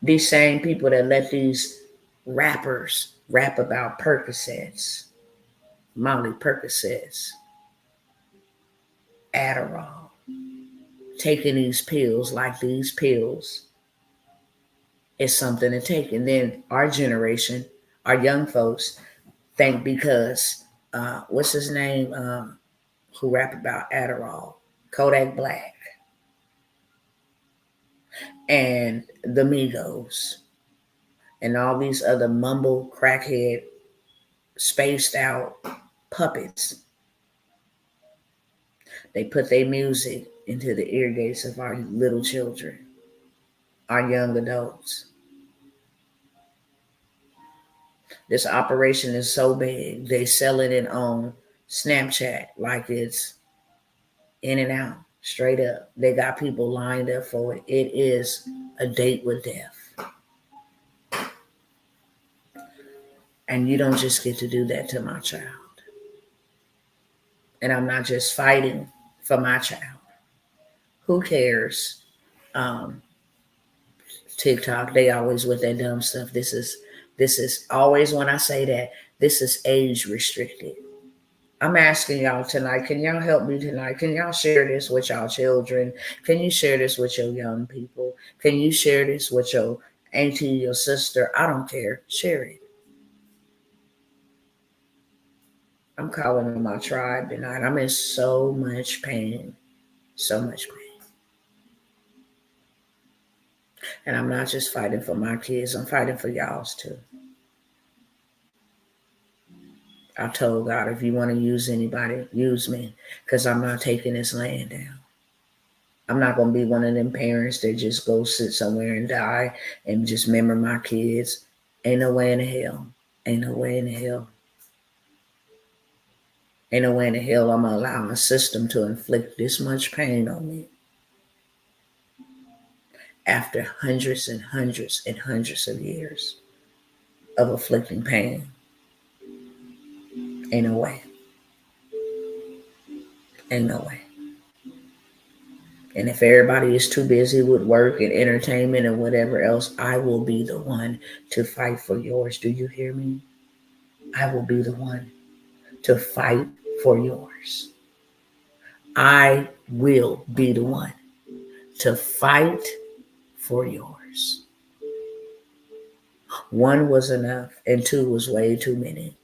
These same people that let these rappers rap about Percocets, Molly Percocets, Adderall, taking these pills like these pills is something to take. And then our generation, our young folks, think because, what's his name, who rap about Adderall, Kodak Black, and the Migos, and all these other mumble crackhead, spaced out puppets. They put their music into the ear gates of our little children, our young adults. This operation is so big, they sell it on Snapchat like it's in and out, straight up. They got people lined up for it. It is a date with death. And you don't just get to do that to my child. And I'm not just fighting for my child. Who cares? TikTok, they always with that dumb stuff. This is always, when I say that, this is age restricted. I'm asking y'all tonight, can y'all help me tonight? Can y'all share this with y'all children? Can you share this with your young people? Can you share this with your auntie, your sister? I don't care. Share it. I'm calling on my tribe tonight. I'm in so much pain. So much pain. And I'm not just fighting for my kids. I'm fighting for y'all's too. I told God, if you want to use anybody, use me, because I'm not taking this land down. I'm not going to be one of them parents that just go sit somewhere and die and just remember my kids. Ain't no way in the hell. Ain't no way in the hell. Ain't no way in the hell I'm going to allow my system to inflict this much pain on me after hundreds and hundreds and hundreds of years of afflicting pain. Ain't no way. Ain't no way. And if everybody is too busy with work and entertainment and whatever else, I will be the one to fight for yours. Do you hear me? I will be the one to fight for yours. I will be the one to fight for yours. One was enough and two was way too many.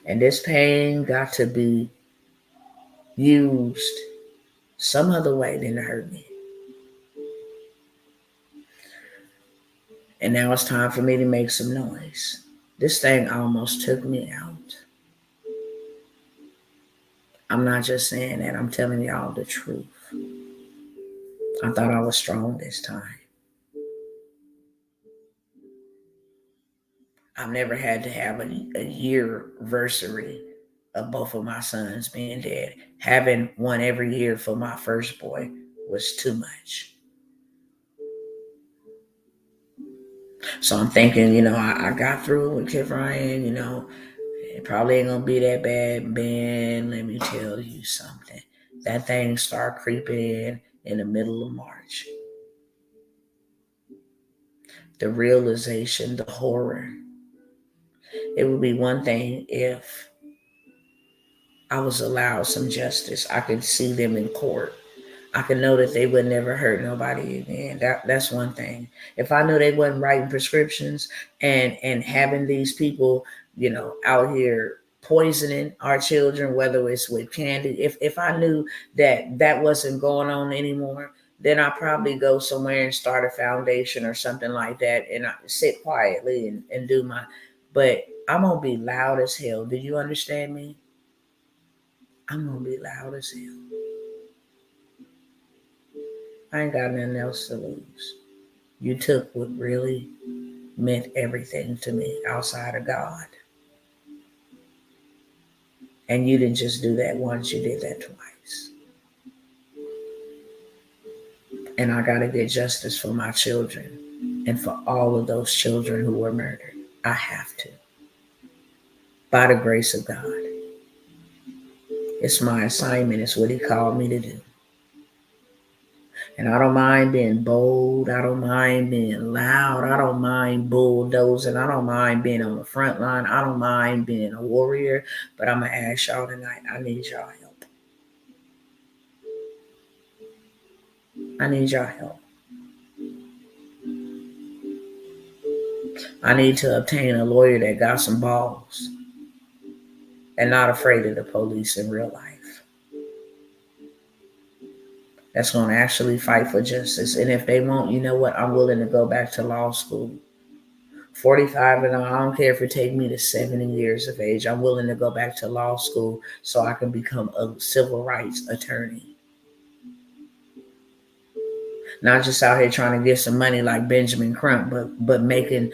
And this pain got to be used some other way than to hurt me. And now it's time for me to make some noise. This thing almost took me out. I'm not just saying that, I'm telling y'all the truth. I thought I was strong this time. I've never had to have a year anniversary of both of my sons being dead. Having one every year for my first boy was too much. So I'm thinking, I got through it with Kid Ryan, it probably ain't gonna be that bad. Man, let me tell you something. That thing started creeping in the middle of March. The realization, the horror. It would be one thing if I was allowed some justice. I could see them in court. I could know that they would never hurt nobody again. That's one thing. If I knew they wasn't writing prescriptions and having these people, out here poisoning our children, whether it's with candy, if I knew that wasn't going on anymore, then I'd probably go somewhere and start a foundation or something like that, and I sit quietly and do my. But I'm gonna be loud as hell. Do you understand me? I'm gonna be loud as hell. I ain't got nothing else to lose. You took what really meant everything to me outside of God. And you didn't just do that once, you did that twice. And I got to get justice for my children and for all of those children who were murdered. I have to. By the grace of God. It's my assignment. It's what He called me to do. And I don't mind being bold. I don't mind being loud. I don't mind bulldozing. I don't mind being on the front line. I don't mind being a warrior. But I'm going to ask y'all tonight, I need y'all help. I need y'all help. I need to obtain a lawyer that got some balls and not afraid of the police in real life. That's going to actually fight for justice. And if they won't, you know what? I'm willing to go back to law school. 45 and I don't care if it takes me to 70 years of age. I'm willing to go back to law school so I can become a civil rights attorney. Not just out here trying to get some money like Benjamin Crump, but making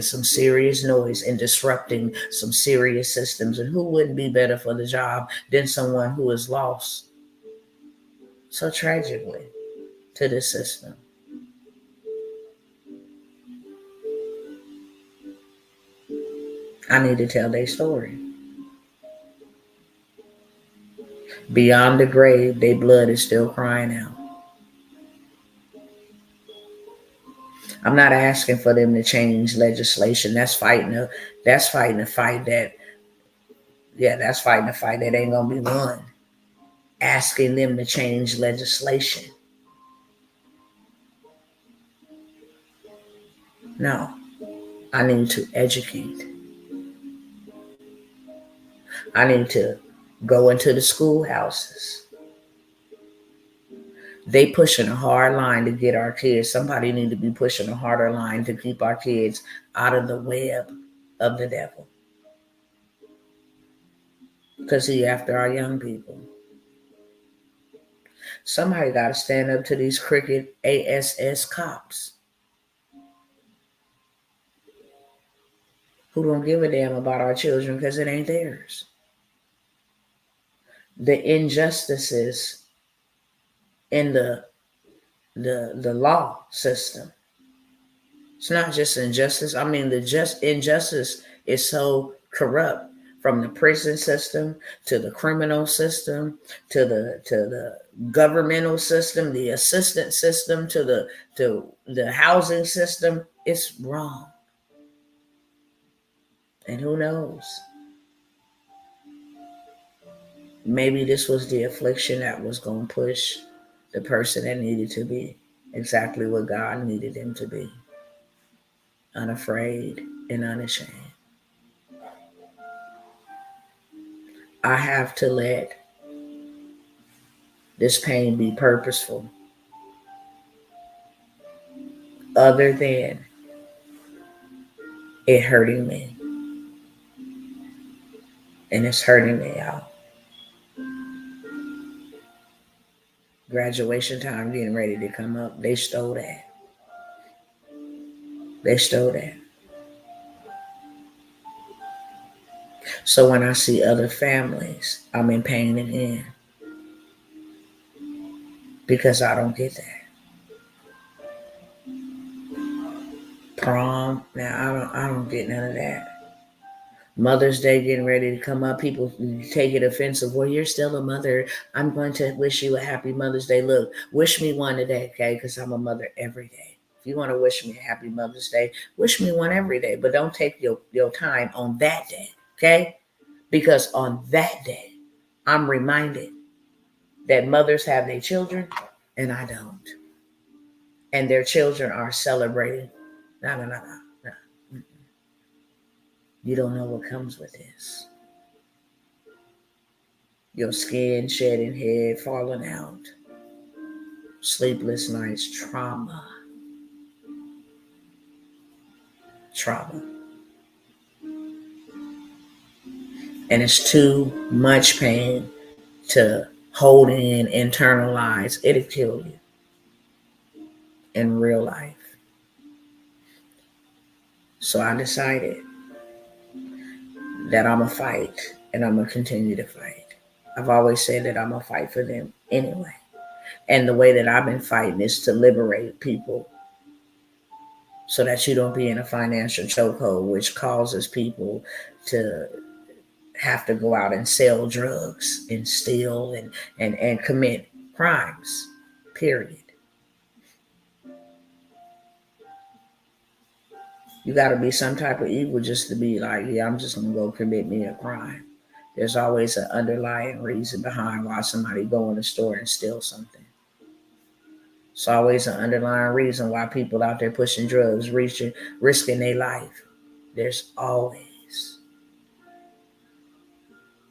some serious noise and disrupting some serious systems. And who wouldn't be better for the job than someone who is lost so tragically to this system? I need to tell their story. Beyond the grave, their blood is still crying out. I'm not asking for them to change legislation. That's fighting a fight that ain't gonna be won. Asking them to change legislation. No, I need to educate. I need to go into the schoolhouses. They pushing a hard line to get our kids. Somebody need to be pushing a harder line to keep our kids out of the web of the devil. Because he after our young people. Somebody got to stand up to these crooked ASS cops who don't give a damn about our children because it ain't theirs. The injustices in the law system. It's not just injustice. I mean, the just injustice is so corrupt, from the prison system to the criminal system to the governmental system, the assistance system to the housing system. It's wrong. And who knows? Maybe this was the affliction that was going to push the person that needed to be exactly what God needed them to be. Unafraid and unashamed. I have to let this pain be purposeful, other than it hurting me. And it's hurting me out. Graduation time getting ready to come up. They stole that. They stole that. So when I see other families, I'm in pain again. Because I don't get that. Prom, now I don't get none of that. Mother's Day getting ready to come up. People take it offensive. Well, you're still a mother. I'm going to wish you a happy Mother's Day. Look, wish me one today, okay? Because I'm a mother every day. If you want to wish me a happy Mother's Day, wish me one every day. But don't take your time on that day, okay? Because on that day, I'm reminded that mothers have their children and I don't. And their children are celebrating. No. You don't know what comes with this. Your skin shedding, head falling out, sleepless nights, trauma. And it's too much pain to hold in, internalize. It'll kill you in real life. So I decided that I'm going to fight, and I'm going to continue to fight. I've always said that I'm going to fight for them anyway. And the way that I've been fighting is to liberate people so that you don't be in a financial chokehold, which causes people to have to go out and sell drugs and steal and commit crimes, period. You got to be some type of evil just to be like, yeah, I'm just going to go commit me a crime. There's always an underlying reason behind why somebody go in the store and steal something. It's always an underlying reason why people out there pushing drugs, risking their life. There's always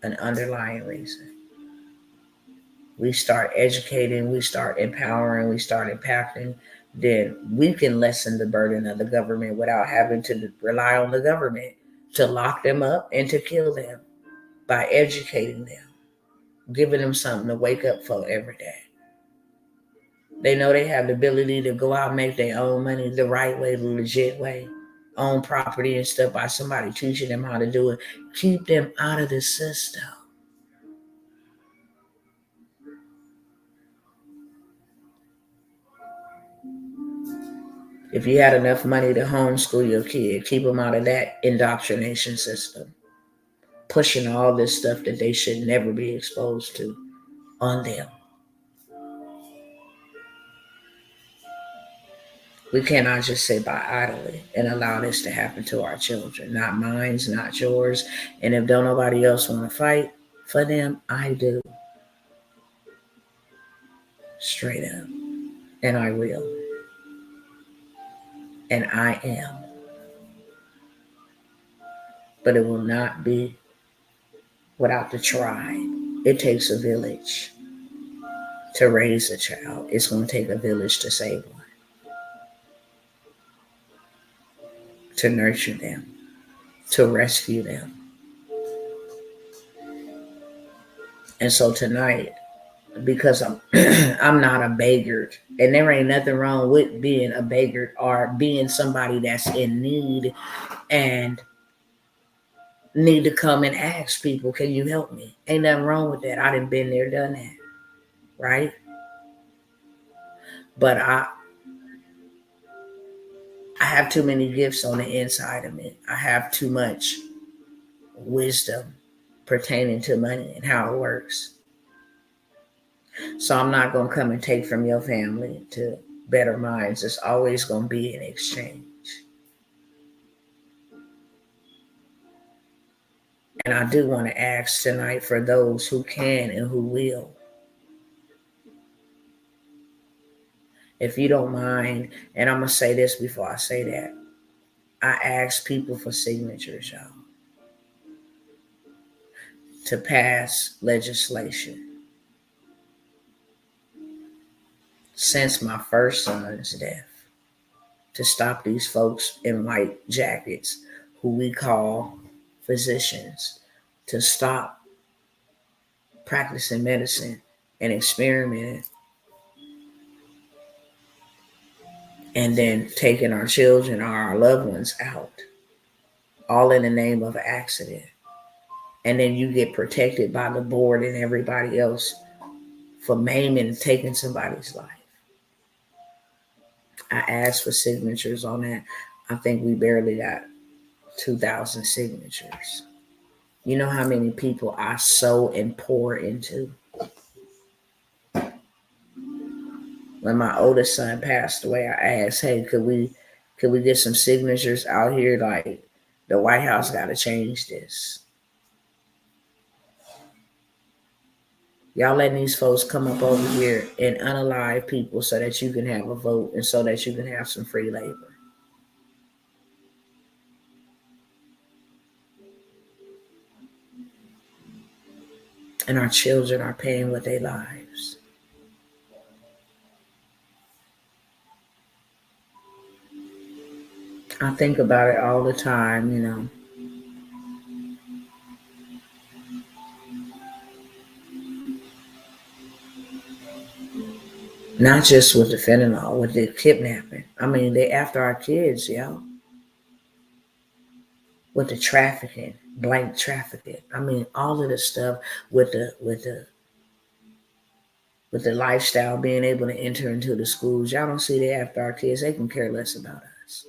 an underlying reason. We start educating, we start empowering, we start impacting, then we can lessen the burden of the government without having to rely on the government to lock them up and to kill them by educating them, giving them something to wake up for every day. They know they have the ability to go out and make their own money the right way, the legit way, own property and stuff by somebody teaching them how to do it. Keep them out of the system. If you had enough money to homeschool your kid, keep them out of that indoctrination system, pushing all this stuff that they should never be exposed to on them. We cannot just sit by idly and allow this to happen to our children. Not mine, not yours. And if don't nobody else want to fight for them, I do. Straight up. And I will. And I am. But it will not be without the tribe. It takes a village to raise a child. It's going to take a village to save one. To nurture them. To rescue them. And so tonight, because I'm I'm not a beggar, and there ain't nothing wrong with being a beggar or being somebody that's in need and need to come and ask people, can you help me? Ain't nothing wrong with that. I done been there, done that, right? But I have too many gifts on the inside of me. I have too much wisdom pertaining to money and how it works. So I'm not going to come and take from your family to better minds. It's always going to be an exchange. And I do want to ask tonight for those who can and who will, if you don't mind, and I'm going to say this before I say that, I ask people for signatures, y'all, to pass legislation. Since my first son's death, to stop these folks in white jackets who we call physicians, to stop practicing medicine and experimenting and then taking our children or our loved ones out, all in the name of an accident. And then you get protected by the board and everybody else for maiming and taking somebody's life. I asked for signatures on that. I think we barely got 2,000 signatures. You know how many people I sow and pour into? When my oldest son passed away, I asked, hey, could we get some signatures out here? Like, the White House got to change this. Y'all letting these folks come up over here and unalive people so that you can have a vote and so that you can have some free labor. And our children are paying with their lives. I think about it all the time, you know. Not just with the fentanyl, with the kidnapping. I mean, they after our kids, yo. With the trafficking, blank trafficking. I mean, all of the stuff with the lifestyle, being able to enter into the schools. Y'all don't see that after our kids. They can care less about us.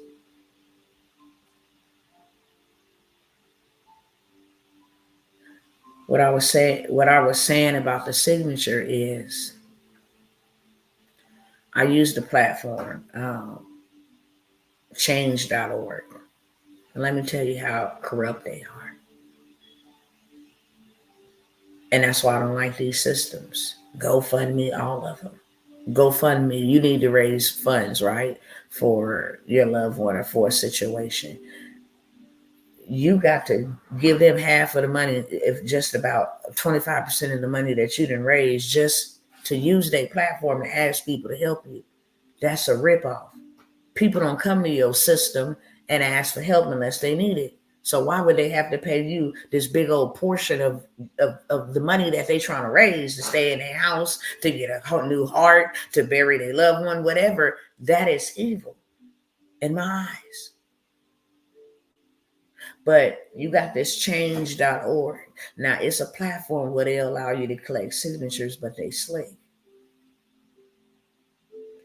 What I was saying about the signature is, I use the platform, change.org. And let me tell you how corrupt they are. And that's why I don't like these systems. GoFundMe, all of them. GoFundMe, you need to raise funds, right? For your loved one or for a situation. You got to give them half of the money, if just about 25% of the money that you didn't raise, just to use their platform to ask people to help you. That's a ripoff. People don't come to your system and ask for help unless they need it. So why would they have to pay you this big old portion of the money that they trying to raise to stay in their house, to get a new heart, to bury their loved one, whatever? That is evil in my eyes. But you got this change.org. Now, it's a platform where they allow you to collect signatures, but they slick.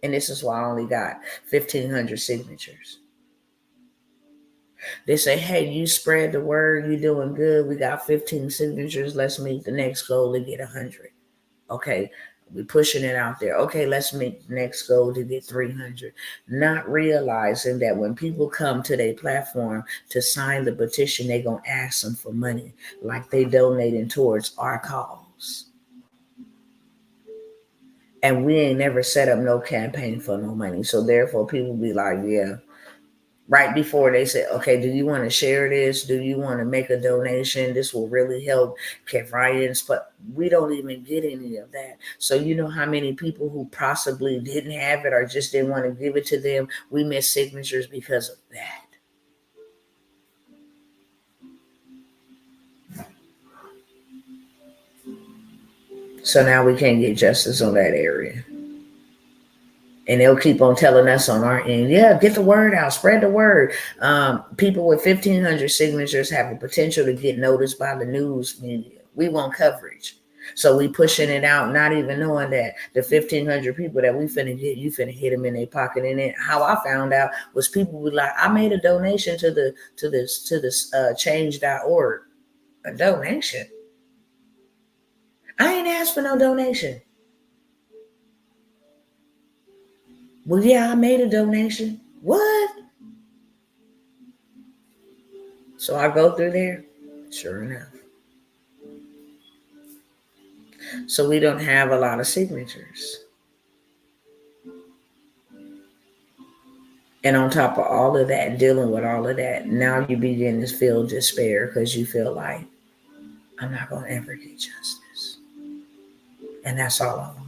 And this is why I only got 1,500 signatures. They say, hey, you spread the word, you're doing good. We got 15 signatures. Let's meet the next goal to get 100. Okay, we're pushing it out there. Okay, let's meet the next goal to get 300. Not realizing that when people come to their platform to sign the petition, they're going to ask them for money, like they donating towards our cause. And we ain't never set up no campaign for no money. So therefore, people be like, yeah. Right before they say, okay, do you want to share this? Do you want to make a donation? This will really help Ryan's, but we don't even get any of that. So you know how many people who possibly didn't have it or just didn't want to give it to them, we miss signatures because of that. So now we can't get justice on that area. And they'll keep on telling us on our end, yeah, get the word out, spread the word. People with 1,500 signatures have the potential to get noticed by the news media. We want coverage. So we pushing it out, not even knowing that the 1,500 people that we finna get, you finna hit them in their pocket. And then how I found out was people were like, I made a donation to this change.org. A donation? I ain't asked for no donation. Well, yeah, I made a donation. What? So I go through there. Sure enough. So we don't have a lot of signatures. And on top of all of that, dealing with all of that, now you begin to feel despair because you feel like, I'm not going to ever get justice. And that's all I want.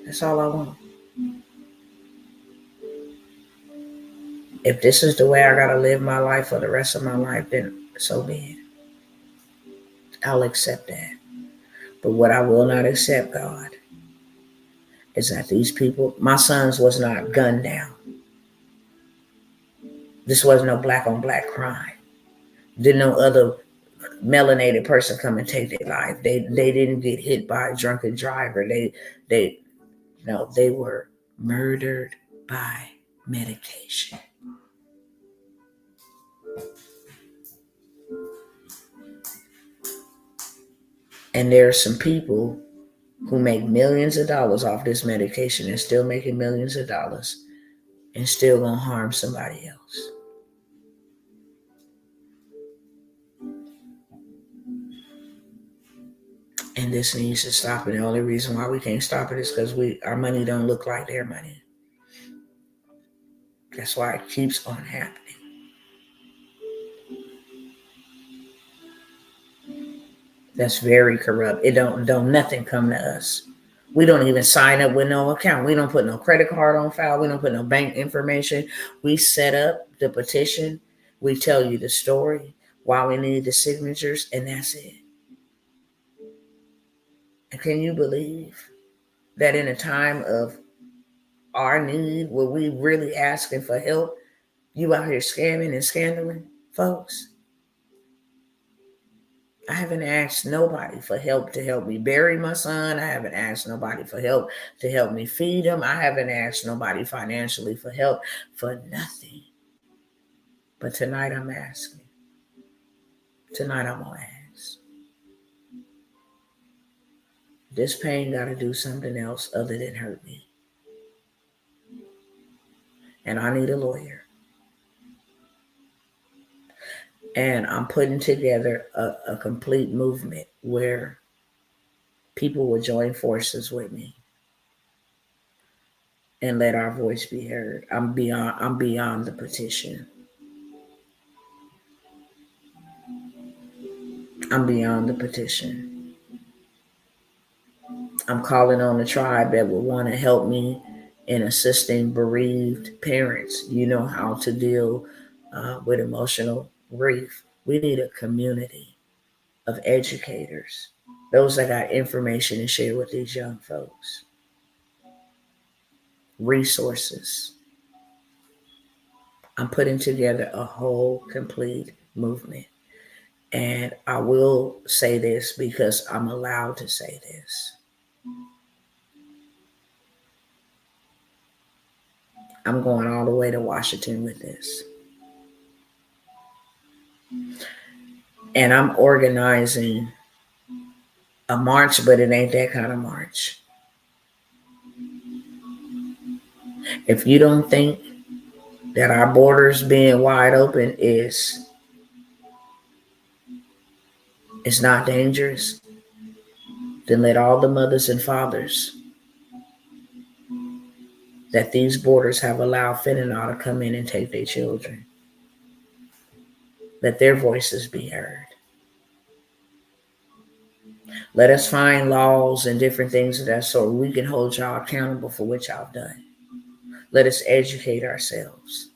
That's all I want. If this is the way I got to live my life for the rest of my life, then so be it. I'll accept that. But what I will not accept, God, is that these people, my sons was not gunned down. This wasn't no black on black crime. Didn't no other melanated person come and take their life. They didn't get hit by a drunken driver. They were murdered by medication. And there are some people who make millions of dollars off this medication and still making millions of dollars and still gonna harm somebody else. And this needs to stop. And the only reason why we can't stop it is because our money don't look like their money. That's why it keeps on happening. That's very corrupt. It don't nothing come to us. We don't even sign up with no account. We don't put no credit card on file. We don't put no bank information. We set up the petition. We tell you the story, why we need the signatures, and that's it. And can you believe that in a time of our need, where we really asking for help, you out here scamming and scandaling, folks? I haven't asked nobody for help to help me bury my son. I haven't asked nobody for help to help me feed him. I haven't asked nobody financially for help for nothing. But tonight I'm asking. Tonight I'm going to ask. This pain got to do something else other than hurt me. And I need a lawyer. And I'm putting together a complete movement where people will join forces with me and let our voice be heard. I'm beyond the petition. I'm beyond the petition. I'm calling on the tribe that would want to help me in assisting bereaved parents. You know how to deal with emotional grief. We need a community of educators, those that got information to share with these young folks, resources. I'm putting together a whole complete movement. And I will say this because I'm allowed to say this. I'm going all the way to Washington with this. And I'm organizing a march, but it ain't that kind of march. If you don't think that our borders being wide open is not dangerous, then let all the mothers and fathers that these borders have allowed fentanyl to come in and take their children, let their voices be heard. Let us find laws and different things of that sort. We can hold y'all accountable for what y'all done. Let us educate ourselves.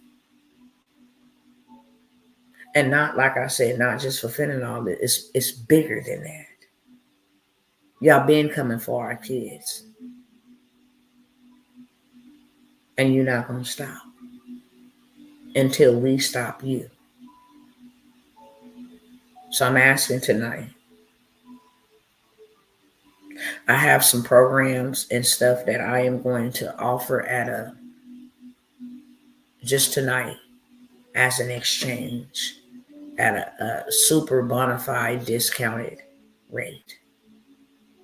And not, like I said, not just for fentanyl. It's bigger than that. Y'all been coming for our kids. And you're not going to stop until we stop you. So I'm asking tonight. I have some programs and stuff that I am going to offer at just tonight as an exchange at a super bona fide discounted rate,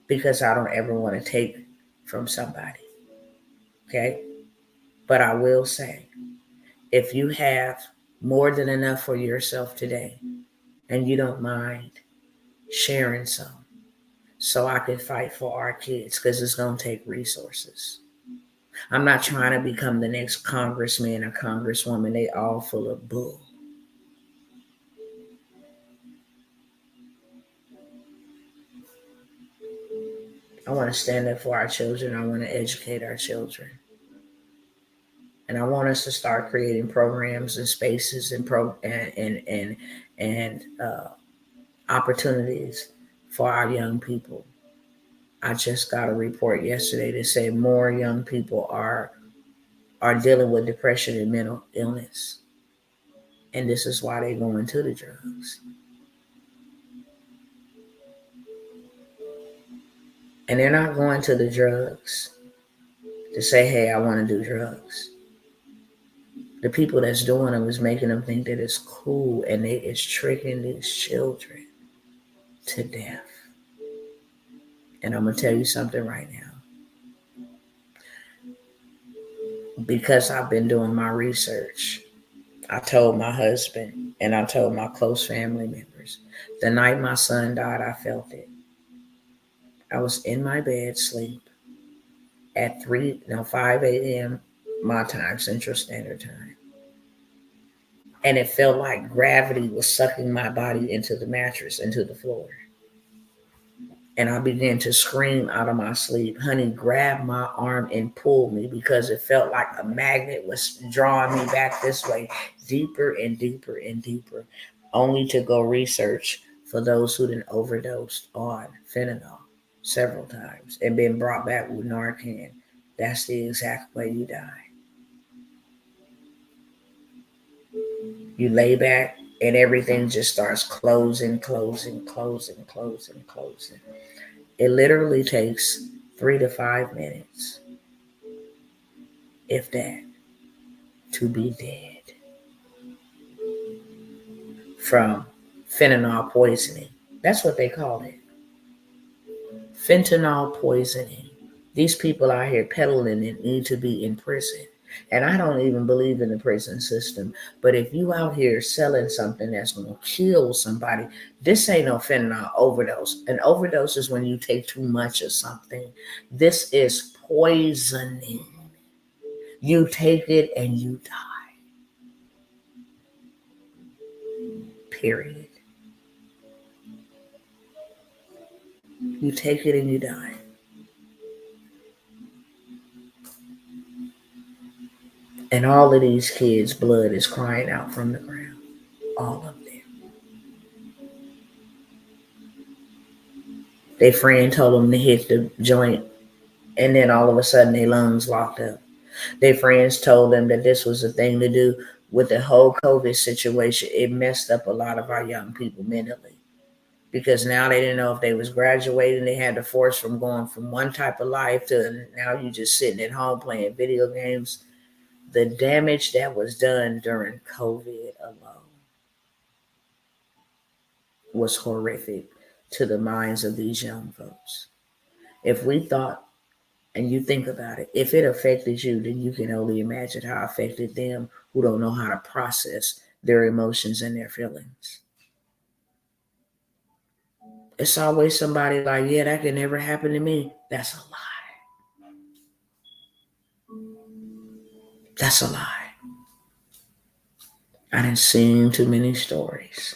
because I don't ever want to take from somebody. Okay? But I will say, if you have more than enough for yourself today and you don't mind sharing some, so I can fight for our kids, because it's going to take resources. I'm not trying to become the next congressman or congresswoman. They all full of bull. I want to stand up for our children. I want to educate our children. And I want us to start creating programs and spaces and opportunities for our young people. I just got a report yesterday that said more young people are dealing with depression and mental illness. And this is why they're going to the drugs. And they're not going to the drugs to say, hey, I want to do drugs. The people that's doing them is making them think that it's cool, and it's tricking these children to death. And I'm going to tell you something right now. Because I've been doing my research, I told my husband and I told my close family members, the night my son died, I felt it. I was in my bed, sleep, at 5 a.m. my time, Central Standard Time. And it felt like gravity was sucking my body into the mattress, into the floor. And I began to scream out of my sleep. Honey grabbed my arm and pulled me, because it felt like a magnet was drawing me back this way, deeper and deeper and deeper, only to go research for those who done overdosed on fentanyl several times and been brought back with Narcan. That's the exact way you die. You lay back and everything just starts closing. It literally takes 3 to 5 minutes, if that, to be dead from fentanyl poisoning. That's what they call it. Fentanyl poisoning. These people out here peddling it need to be in prison. And I don't even believe in the prison system. But if you out here selling something that's going to kill somebody, this ain't no fentanyl overdose. An overdose is when you take too much of something. This is poisoning. You take it and you die. Period. You take it and you die. And all of these kids' blood is crying out from the ground. All of them. Their friend told them to hit the joint, and then all of a sudden their lungs locked up. Their friends told them that this was the thing to do. With the whole COVID situation, it messed up a lot of our young people mentally, because now they didn't know if they was graduating. They had to force from going from one type of life to now you just sitting at home playing video games. The damage that was done during COVID alone was horrific to the minds of these young folks. If we thought, and you think about it, if it affected you, then you can only imagine how it affected them, who don't know how to process their emotions and their feelings. It's always somebody like, yeah, that could never happen to me. That's a lie. That's a lie. I done seen too many stories.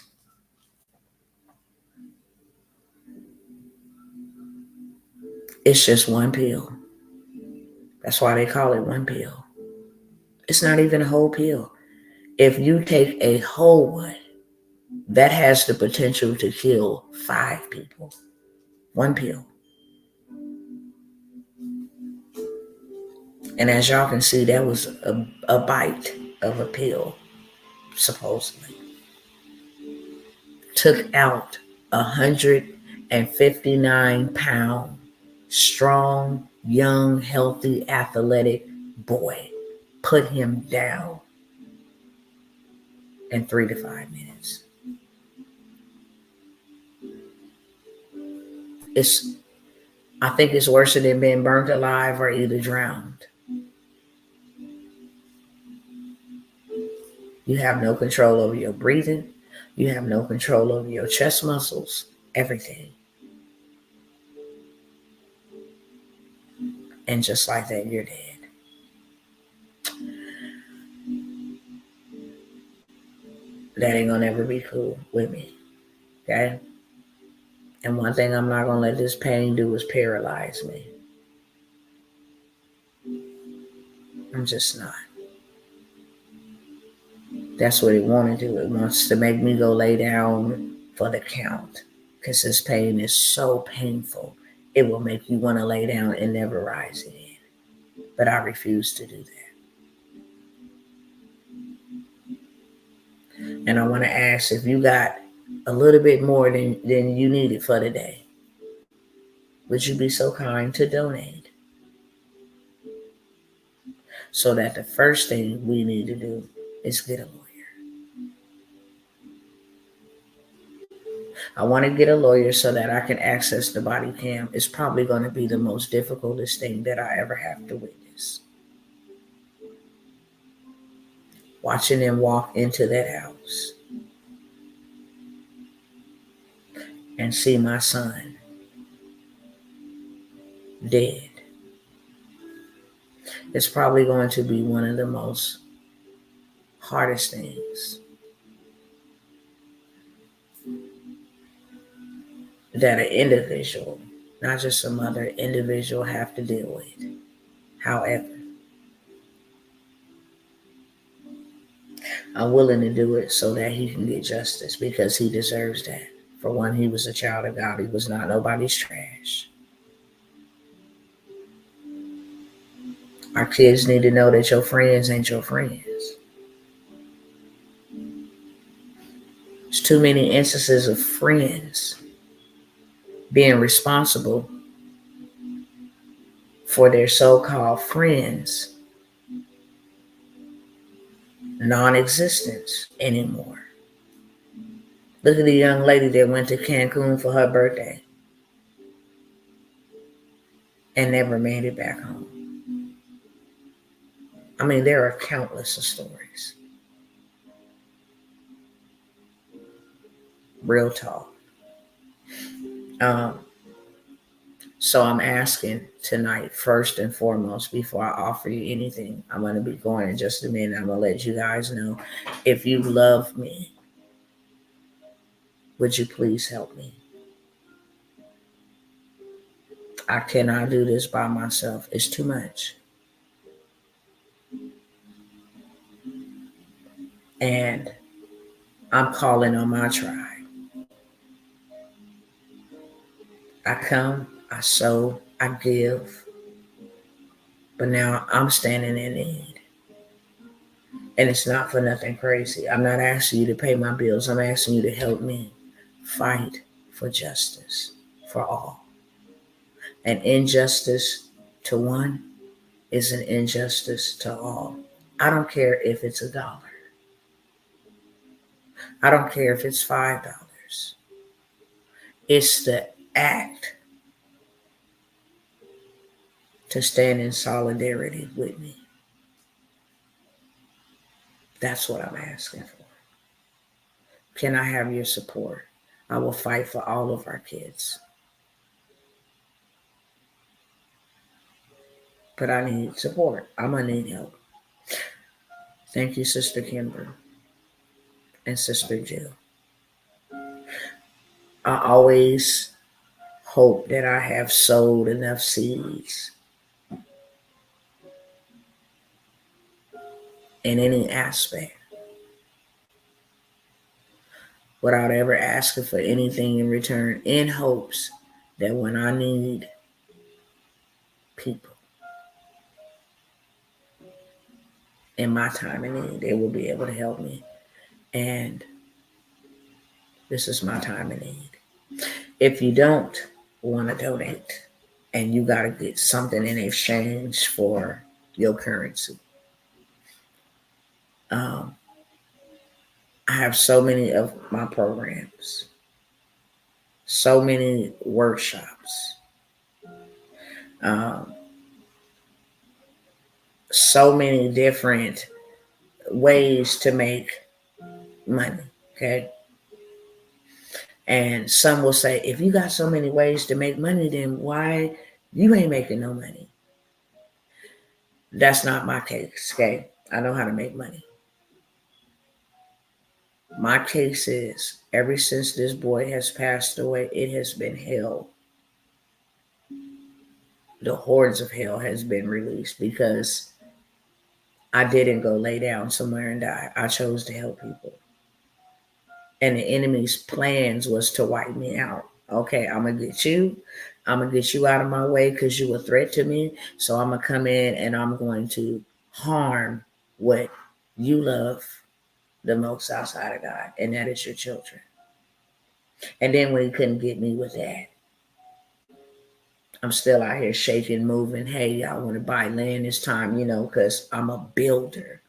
It's just one pill. That's why they call it one pill. It's not even a whole pill. If you take a whole one, that has the potential to kill 5 people. One pill. And as y'all can see, that was a bite of a pill, supposedly. Took out 159-pound, strong, young, healthy, athletic boy. Put him down in 3 to 5 minutes. I think it's worse than being burnt alive or either drowned. You have no control over your breathing. You have no control over your chest muscles, everything. And just like that, you're dead. That ain't gonna ever be cool with me. Okay? And one thing I'm not gonna let this pain do is paralyze me. I'm just not. That's what it wants to do. It wants to make me go lay down for the count. Because this pain is so painful. It will make you want to lay down and never rise again. But I refuse to do that. And I want to ask, if you got a little bit more than you needed for the day, would you be so kind to donate? So that the first thing we need to do is get a lawyer. I want to get a lawyer so that I can access the body cam. It's probably going to be the most difficultest thing that I ever have to witness. Watching them walk into that house and see my son dead. It's probably going to be one of the most hardest things that an individual, not just a mother, individual have to deal with. However, I'm willing to do it so that he can get justice, because he deserves that. For one, he was a child of God. He was not nobody's trash. Our kids need to know that your friends ain't your friends. There's too many instances of friends being responsible for their so-called friends' non-existence anymore. Look at the young lady that went to Cancun for her birthday and never made it back home. I mean, there are countless of stories. Real talk. So I'm asking tonight, first and foremost, before I offer you anything, I'm going to be going in just a minute. I'm going to let you guys know, if you love me, would you please help me? I cannot do this by myself. It's too much. And I'm calling on my tribe. I come, I sow, I give. But now I'm standing in need. And it's not for nothing crazy. I'm not asking you to pay my bills. I'm asking you to help me fight for justice for all. An injustice to one is an injustice to all. I don't care if it's $1. I don't care if it's $5. It's the act to stand in solidarity with me. That's what I'm asking for. Can I have your support? I will fight for all of our kids. But I need support. I'm going to need help. Thank you, Sister Kimber and Sister Jill. I always hope that I have sowed enough seeds in any aspect without ever asking for anything in return, in hopes that when I need people, in my time of need. They will be able to help me. And this is my time of need. If you don't want to donate and you got to get something in exchange for your currency, I have so many of my programs, so many workshops, um, so many different ways to make money. Okay. And some will say, if you got so many ways to make money, then why you ain't making no money? That's not my case. Okay. I know how to make money. My case is ever since this boy has passed away, it has been hell. The hordes of hell has been released because I didn't go lay down somewhere and die. I chose to help people. And the enemy's plans was to wipe me out. Okay, I'm going to get you. I'm going to get you out of my way because you a threat to me. So I'm going to come in and I'm going to harm what you love the most outside of God, and that is your children. And then when he couldn't get me with that, I'm still out here shaking, moving. Hey, I want to buy land this time, because I'm a builder.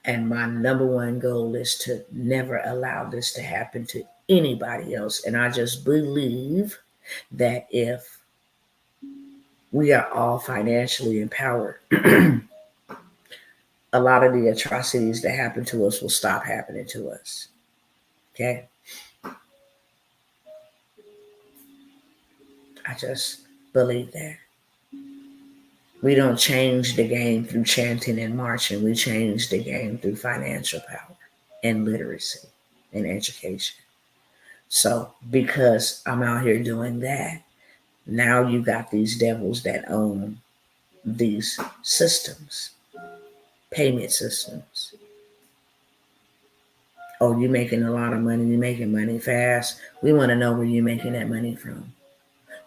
And my number one goal is to never allow this to happen to anybody else. And I just believe that if we are all financially empowered, a lot of the atrocities that happen to us will stop happening to us. Okay? I just believe that. We don't change the game through chanting and marching. We change the game through financial power and literacy and education. So because I'm out here doing that, now you got these devils that own these systems, payment systems. Oh, you're making a lot of money. You're making money fast. We want to know where you're making that money from.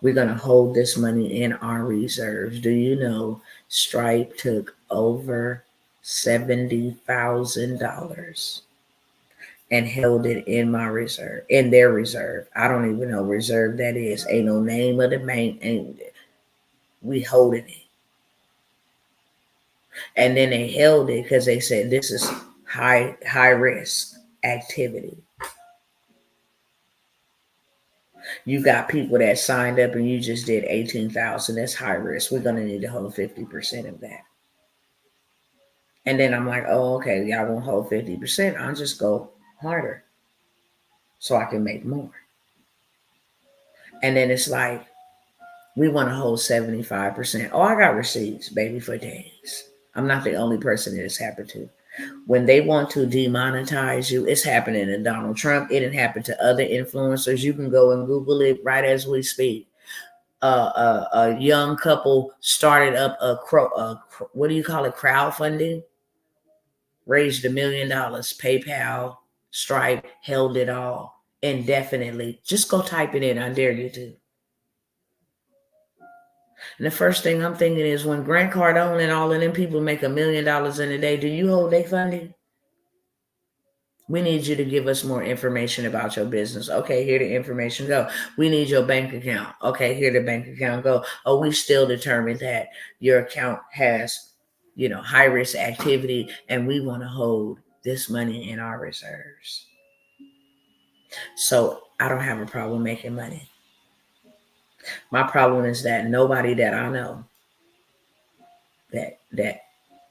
We're going to hold this money in our reserves. Do you know Stripe took over $70,000 and held it in my reserve, in their reserve? I don't even know reserve that is. Ain't no name of the bank. We holding it. And then they held it because they said this is high risk activity. You got people that signed up and you just did 18,000. That's high risk. We're gonna need to hold 50% of that. And then I'm like, oh, okay, y'all won't hold 50%. I'll just go harder so I can make more. And then it's like, we want to hold 75%. Oh, I got receipts, baby, for days. I'm not the only person that it's happened to. When they want to demonetize you, it's happening to Donald Trump. It didn't happen to other influencers. You can go and Google it right as we speak. A young couple started up what do you call it? Crowdfunding. Raised $1 million. PayPal, Stripe held it all indefinitely. Just go type it in. I dare you to. And the first thing I'm thinking is when Grant Cardone and all of them people make $1 million in a day, do you hold their funding? We need you to give us more information about your business. Okay, here the information go. We need your bank account. Okay, here the bank account go. Oh, we still determined that your account has, high risk activity, and we want to hold this money in our reserves. So I don't have a problem making money. My problem is that nobody that I know that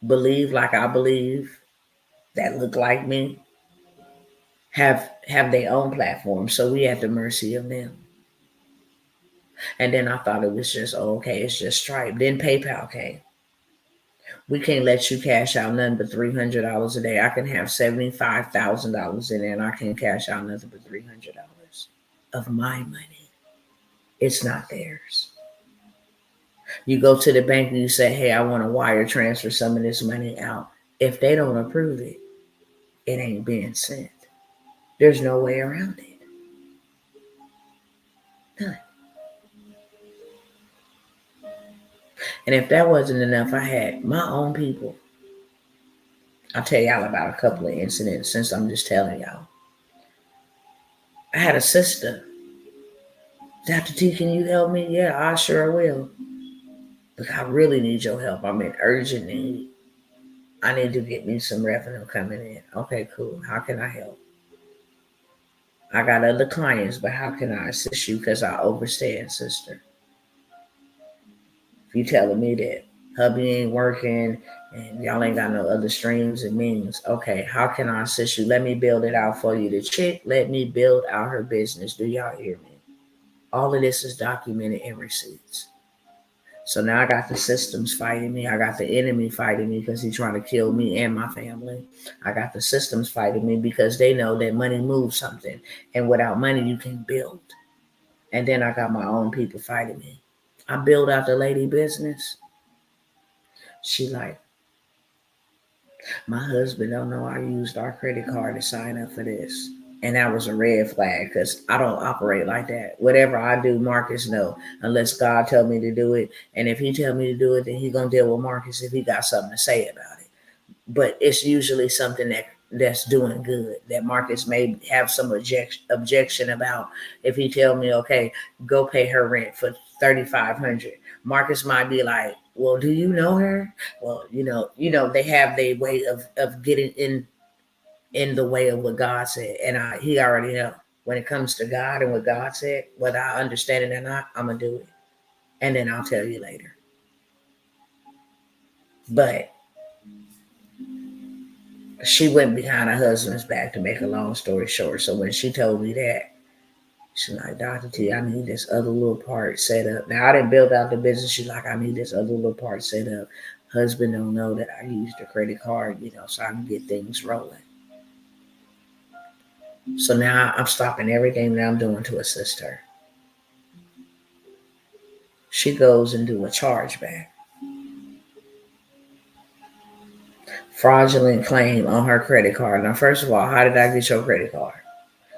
believe like I believe, that look like me, have their own platform. So we at the mercy of them. And then I thought it was just, okay, it's just Stripe. Then PayPal came. We can't let you cash out nothing but $300 a day. I can have $75,000 in there and I can't cash out nothing but $300 of my money. It's not theirs. You go to the bank and you say, hey, I want to wire transfer some of this money out. If they don't approve it, it ain't being sent. There's no way around it. None. And if that wasn't enough, I had my own people. I'll tell y'all about a couple of incidents since I'm just telling y'all. I had a sister. Dr. T, can you help me? Yeah, I sure will. Look, I really need your help. I'm in urgent need. I need to get me some revenue coming in. Okay, cool. How can I help? I got other clients, but how can I assist you? Because I overstand, sister. If you telling me that hubby ain't working and y'all ain't got no other streams and means, okay, how can I assist you? Let me build it out for you. The chick, let me build out her business. Do y'all hear me? All of this is documented in receipts. So now I got the systems fighting me. I got the enemy fighting me because he's trying to kill me and my family. I got the systems fighting me because they know that money moves something. And without money, you can build. And then I got my own people fighting me. I build out the lady business. She like, my husband don't know I used our credit card to sign up for this. And that was a red flag because I don't operate like that. Whatever I do, Marcus know, unless God tell me to do it. And if he tell me to do it, then he gonna deal with Marcus if he got something to say about it. But it's usually something that's doing good that Marcus may have some objection about. If he tell me, okay, go pay her rent for $3,500, Marcus might be like, well, do you know her? Well, they have their way of getting in the way of what God said, and he already know when it comes to God and what God said, whether I understand it or not, I'm gonna do it, and then I'll tell you later. But she went behind her husband's back, to make a long story short. So when she told me that, she's like, Dr. T, I need this other little part set up. Now, I didn't build out the business. She's like, I need this other little part set up. Husband don't know that I used a credit card, so I can get things rolling. So now I'm stopping everything that I'm doing to assist her. She goes and do a chargeback. Fraudulent claim on her credit card. Now, first of all, how did I get your credit card?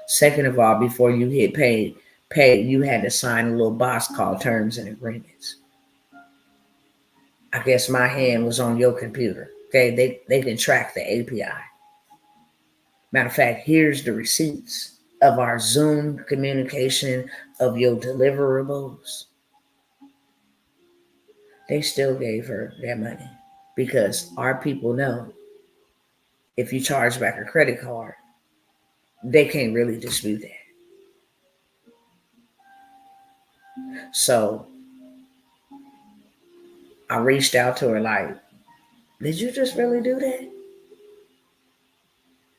Second of all, before you hit pay, you had to sign a little box called terms and agreements. I guess my hand was on your computer. Okay, they can track the API. Matter of fact, here's the receipts of our Zoom communication of your deliverables. They still gave her their money because our people know if you charge back a credit card, they can't really dispute that. So I reached out to her like, did you just really do that?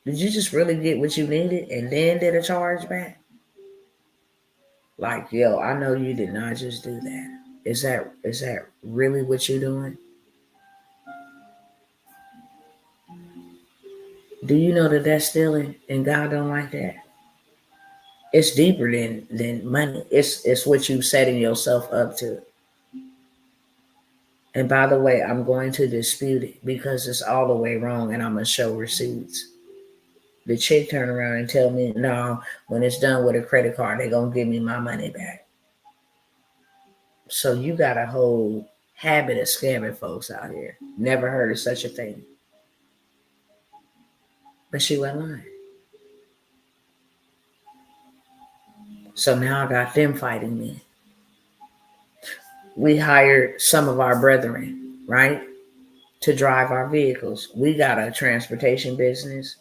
Did you just really get what you needed and then did a charge back? Like, yo, I know you did not just do that. Is that really what you're doing? Do you know that that's stealing and God don't like that? It's deeper than money. It's what you setting yourself up to. And by the way, I'm going to dispute it because it's all the way wrong and I'm going to show receipts. The chick turn around and tell me, no, when it's done with a credit card, they're going to give me my money back. So you got a whole habit of scamming folks out here. Never heard of such a thing. But she wasn't lying. So now I got them fighting me. We hired some of our brethren, right, to drive our vehicles. We got a transportation business.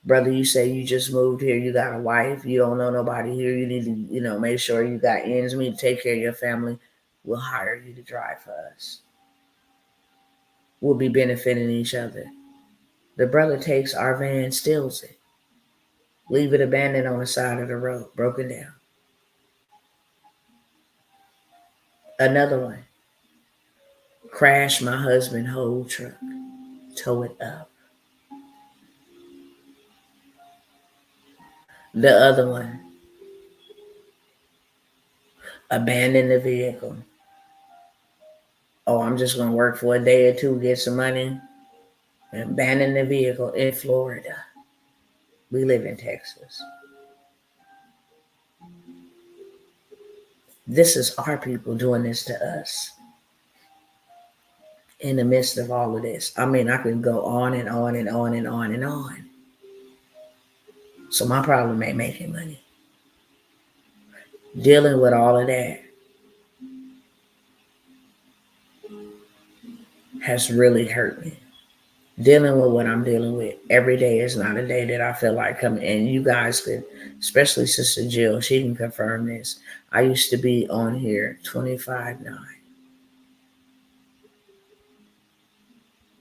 Brother, you say you just moved here, you got a wife, you don't know nobody here, you need to, make sure you got ends meet to take care of your family. We'll hire you to drive for us. We'll be benefiting each other. The brother takes our van, steals it, leave it abandoned on the side of the road, broken down. Another one, crash my husband's whole truck, tow it up. The other one, abandon the vehicle. Oh, I'm just going to work for a day or two, get some money, and abandon the vehicle in Florida. We live in Texas. This is our people doing this to us. in the midst of all of this. I mean, I could go on and on and on and on and on. So my problem ain't making money. Dealing with all of that has really hurt me. Dealing with what I'm dealing with every day is not a day that I feel like coming. And you guys could, especially Sister Jill, she can confirm this. I used to be on here 25/9.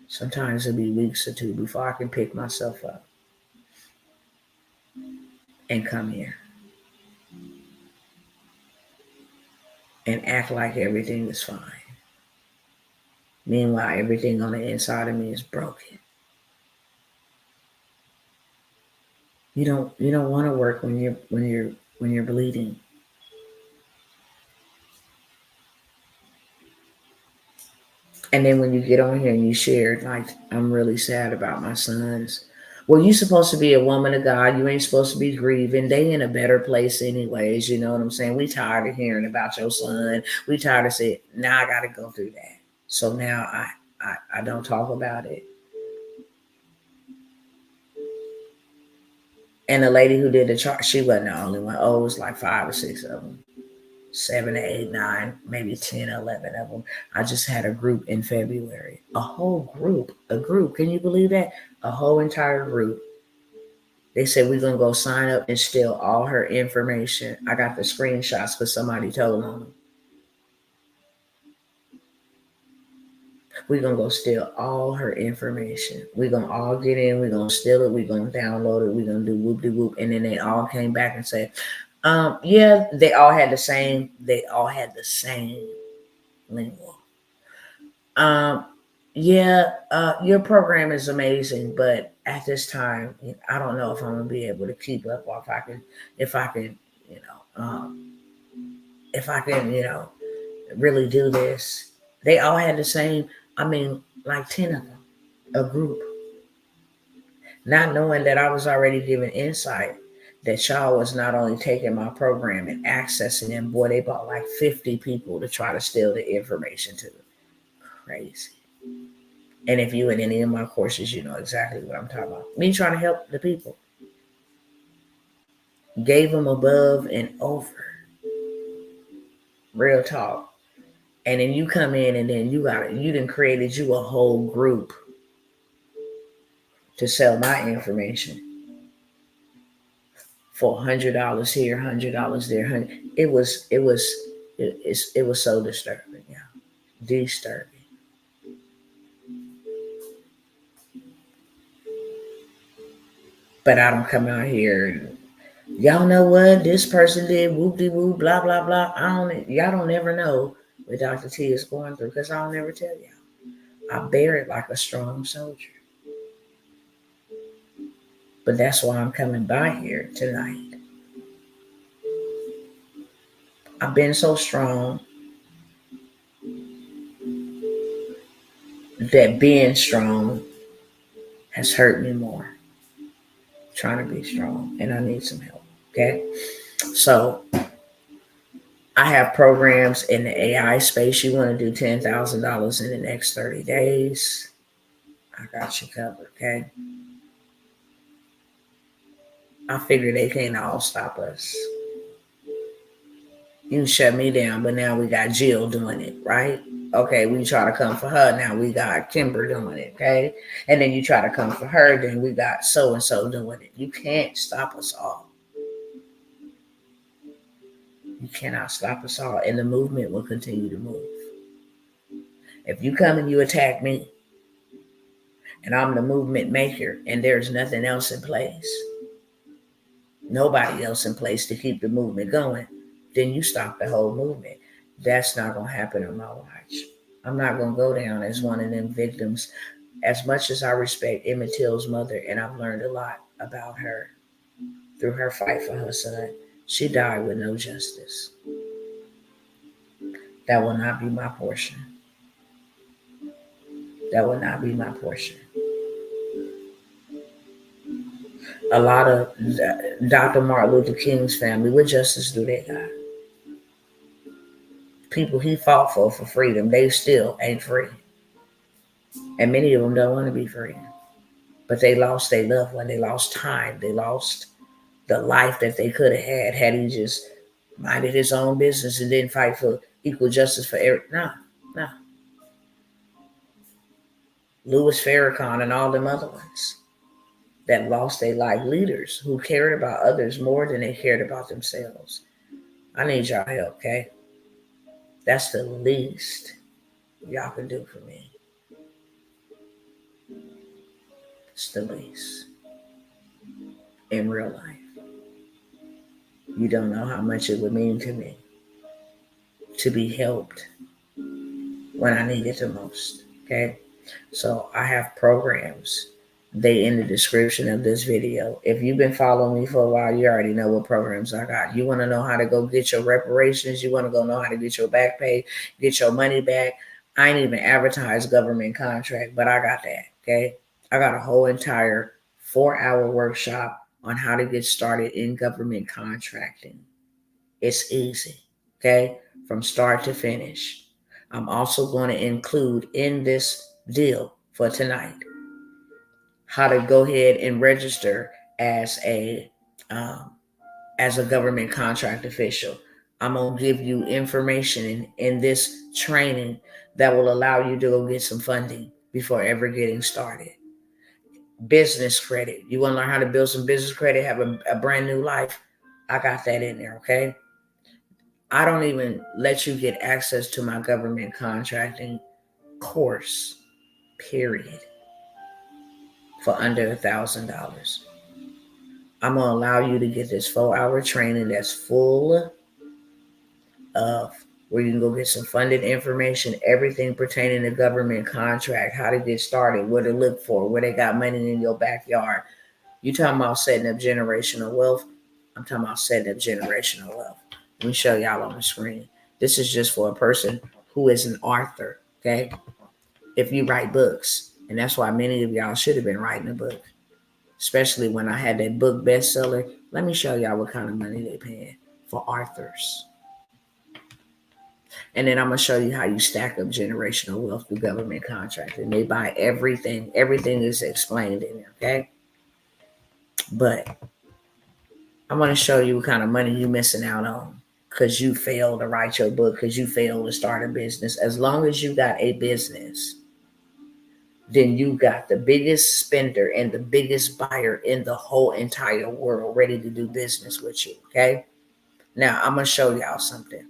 Sometimes it'll be weeks or two before I can pick myself up and come here and act like everything is fine. Meanwhile, everything on the inside of me is broken. You don't want to work when you're bleeding. And then when you get on here and you share, like, I'm really sad about my sons. Well, you're supposed to be a woman of God. You ain't supposed to be grieving. They in a better place anyways. You know what I'm saying? We tired of hearing about your son. We tired of saying, now I got to go through that. So now I don't talk about it. And the lady who did the chart, she wasn't the only one. Oh, it was like 5 or 6 of them. 7, 8, 9, maybe 10, 11 of them. I just had a group in February. A whole group. A group. Can you believe that? A whole entire group. They said we're going to go sign up and steal all her information. I got the screenshots because somebody told on them. We're going to go steal all her information. We're going to all get in. We're going to steal it. We're going to download it. We're going to do whoop-de-whoop. And then they all came back and said, yeah, they all had the same lingo. Your program is amazing, but at this time, I don't know if I'm gonna be able to keep up, or if I can, really do this. They all had the same. I mean, like 10 of them, a group, not knowing that I was already giving insight that y'all was not only taking my program and accessing it. Boy, they bought like 50 people to try to steal the information to them. Crazy. And if you in any of my courses, you know exactly what I'm talking about. Me trying to help the people. Gave them above and over. Real talk. And then you come in and then you done created you a whole group to sell my information for $100 here, $100 there. It was so disturbing, yeah. Disturbing. But I don't come out here and y'all know what this person did, whoop-de-whoop, blah, blah, blah. Y'all don't ever know what Dr. T is going through because I'll never tell y'all. I bear it like a strong soldier. But that's why I'm coming by here tonight. I've been so strong that being strong has hurt me more. Trying to be strong, and I need some help. Okay. So I have programs in the AI space. You want to do $10,000 in the next 30 days. I got you covered. Okay. I figure they can't all stop us. You shut me down, but now we got Jill doing it, right? Okay, we try to come for her. Now we got Kimber doing it, okay? And then you try to come for her, then we got so-and-so doing it. You can't stop us all. You cannot stop us all, and the movement will continue to move. If you come and you attack me, and I'm the movement maker, and there's nothing else in place, nobody else in place to keep the movement going, then you stop the whole movement. That's not going to happen on my watch. I'm not going to go down as one of them victims. As much as I respect Emmett Till's mother, and I've learned a lot about her through her fight for her son, she died with no justice. That will not be my portion. That will not be my portion. A lot of Dr. Martin Luther King's family, what justice do they got? People he fought for freedom, they still ain't free. And many of them don't want to be free. But they lost their loved one. They lost time. They lost the life that they could have had he just minded his own business and didn't fight for equal justice for every. No. Louis Farrakhan and all them other ones that lost their life, leaders who cared about others more than they cared about themselves. I need y'all help, okay? That's the least y'all can do for me. It's the least. In real life. You don't know how much it would mean to me to be helped when I need it the most, okay? So I have programs. They in the description of this video. If you've been following me for a while, you already know what programs I got. You want to know how to go get your reparations. You want to go know how to get your back pay, get your money back. I ain't even advertised government contract, but I got that, okay? I got a whole entire 4-hour workshop on how to get started in government contracting. It's easy, okay? From start to finish. I'm also going to include in this deal for tonight how to go ahead and register as a government contract official. I'm going to give you information in this training that will allow you to go get some funding before ever getting started. Business credit. You want to learn how to build some business credit, have a brand new life? I got that in there, okay? I don't even let you get access to my government contracting course, period, for under $1,000. I'm going to allow you to get this 4-hour training that's full of where you can go get some funded information, everything pertaining to government contract, how to get started, what to look for, where they got money in your backyard. You talking about setting up generational wealth? I'm talking about setting up generational wealth. Let me show y'all on the screen. This is just for a person who is an author, okay? If you write books, and that's why many of y'all should have been writing a book, especially when I had that book bestseller. Let me show y'all what kind of money they paying for authors. And then I'm going to show you how you stack up generational wealth through government contracting. They buy everything. Everything is explained in there, okay? But I'm going to show you what kind of money you're missing out on because you failed to write your book, because you failed to start a business. As long as you got a business, then you got the biggest spender and the biggest buyer in the whole entire world ready to do business with you, okay? Now, I'm going to show y'all something.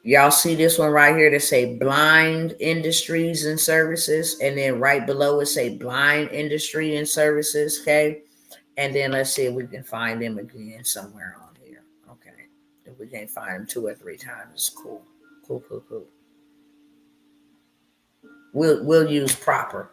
Y'all see this one right here that say blind industries and services, and then right below it say blind industry and services, okay? And then let's see if we can find them again somewhere on here, okay? If we can't find them 2 or 3 times, it's cool. Cool. We'll use Proper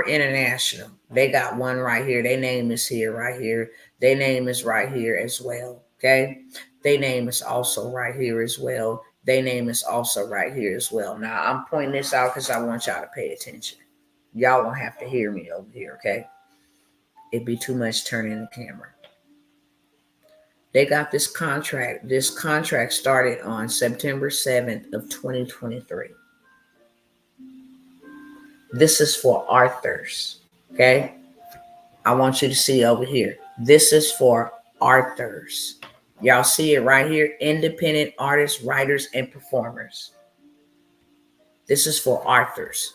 International. They got one right here. Their name is here, right here. Their name is right here as well, okay? Their name is also right here as well. Their name is also right here as well. Now, I'm pointing this out because I want y'all to pay attention. Y'all won't have to hear me over here, okay? It'd be too much turning the camera. They got this contract. This contract started on September 7th of 2023. This is for authors, okay? I want you to see over here. This is for authors. Y'all see it right here. Independent artists, writers, and performers. This is for authors.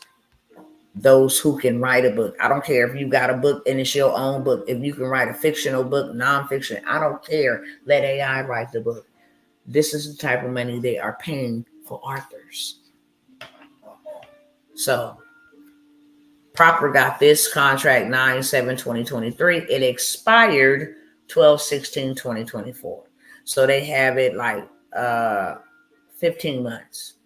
Those who can write a book. I don't care if you got a book and it's your own book. If you can write a fictional book, nonfiction, I don't care. Let AI write the book. This is the type of money they are paying for authors. So, Proper got this contract 9/7/2023. It expired 12/16/2024. So they have it like 15 months.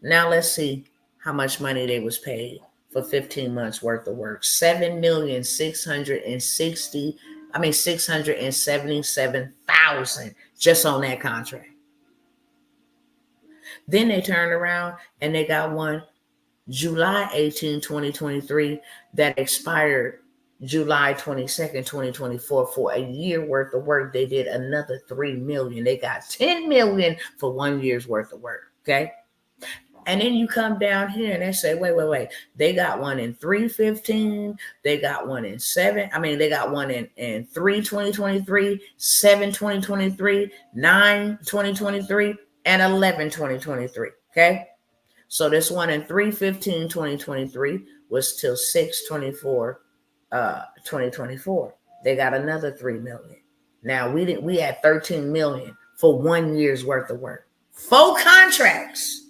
Now let's see how much money they was paid for 15 months worth of work. 677,000 just on that contract. Then they turned around and they got one July 18, 2023 that expired July 22nd, 2024 for a year worth of work. They did another $3 million. They got $10 million for 1 year's worth of work. Okay. And then you come down here and they say, wait. They got one in 3/15. They got one in 7. I mean, they got one in 3/2023, 7/2023, 9/2023, and 11/2023. Okay. So this one in 3/15/2023 was till 6/24, 2024. They got another 3 million. Now we had 13 million for 1 year's worth of work. 4 contracts.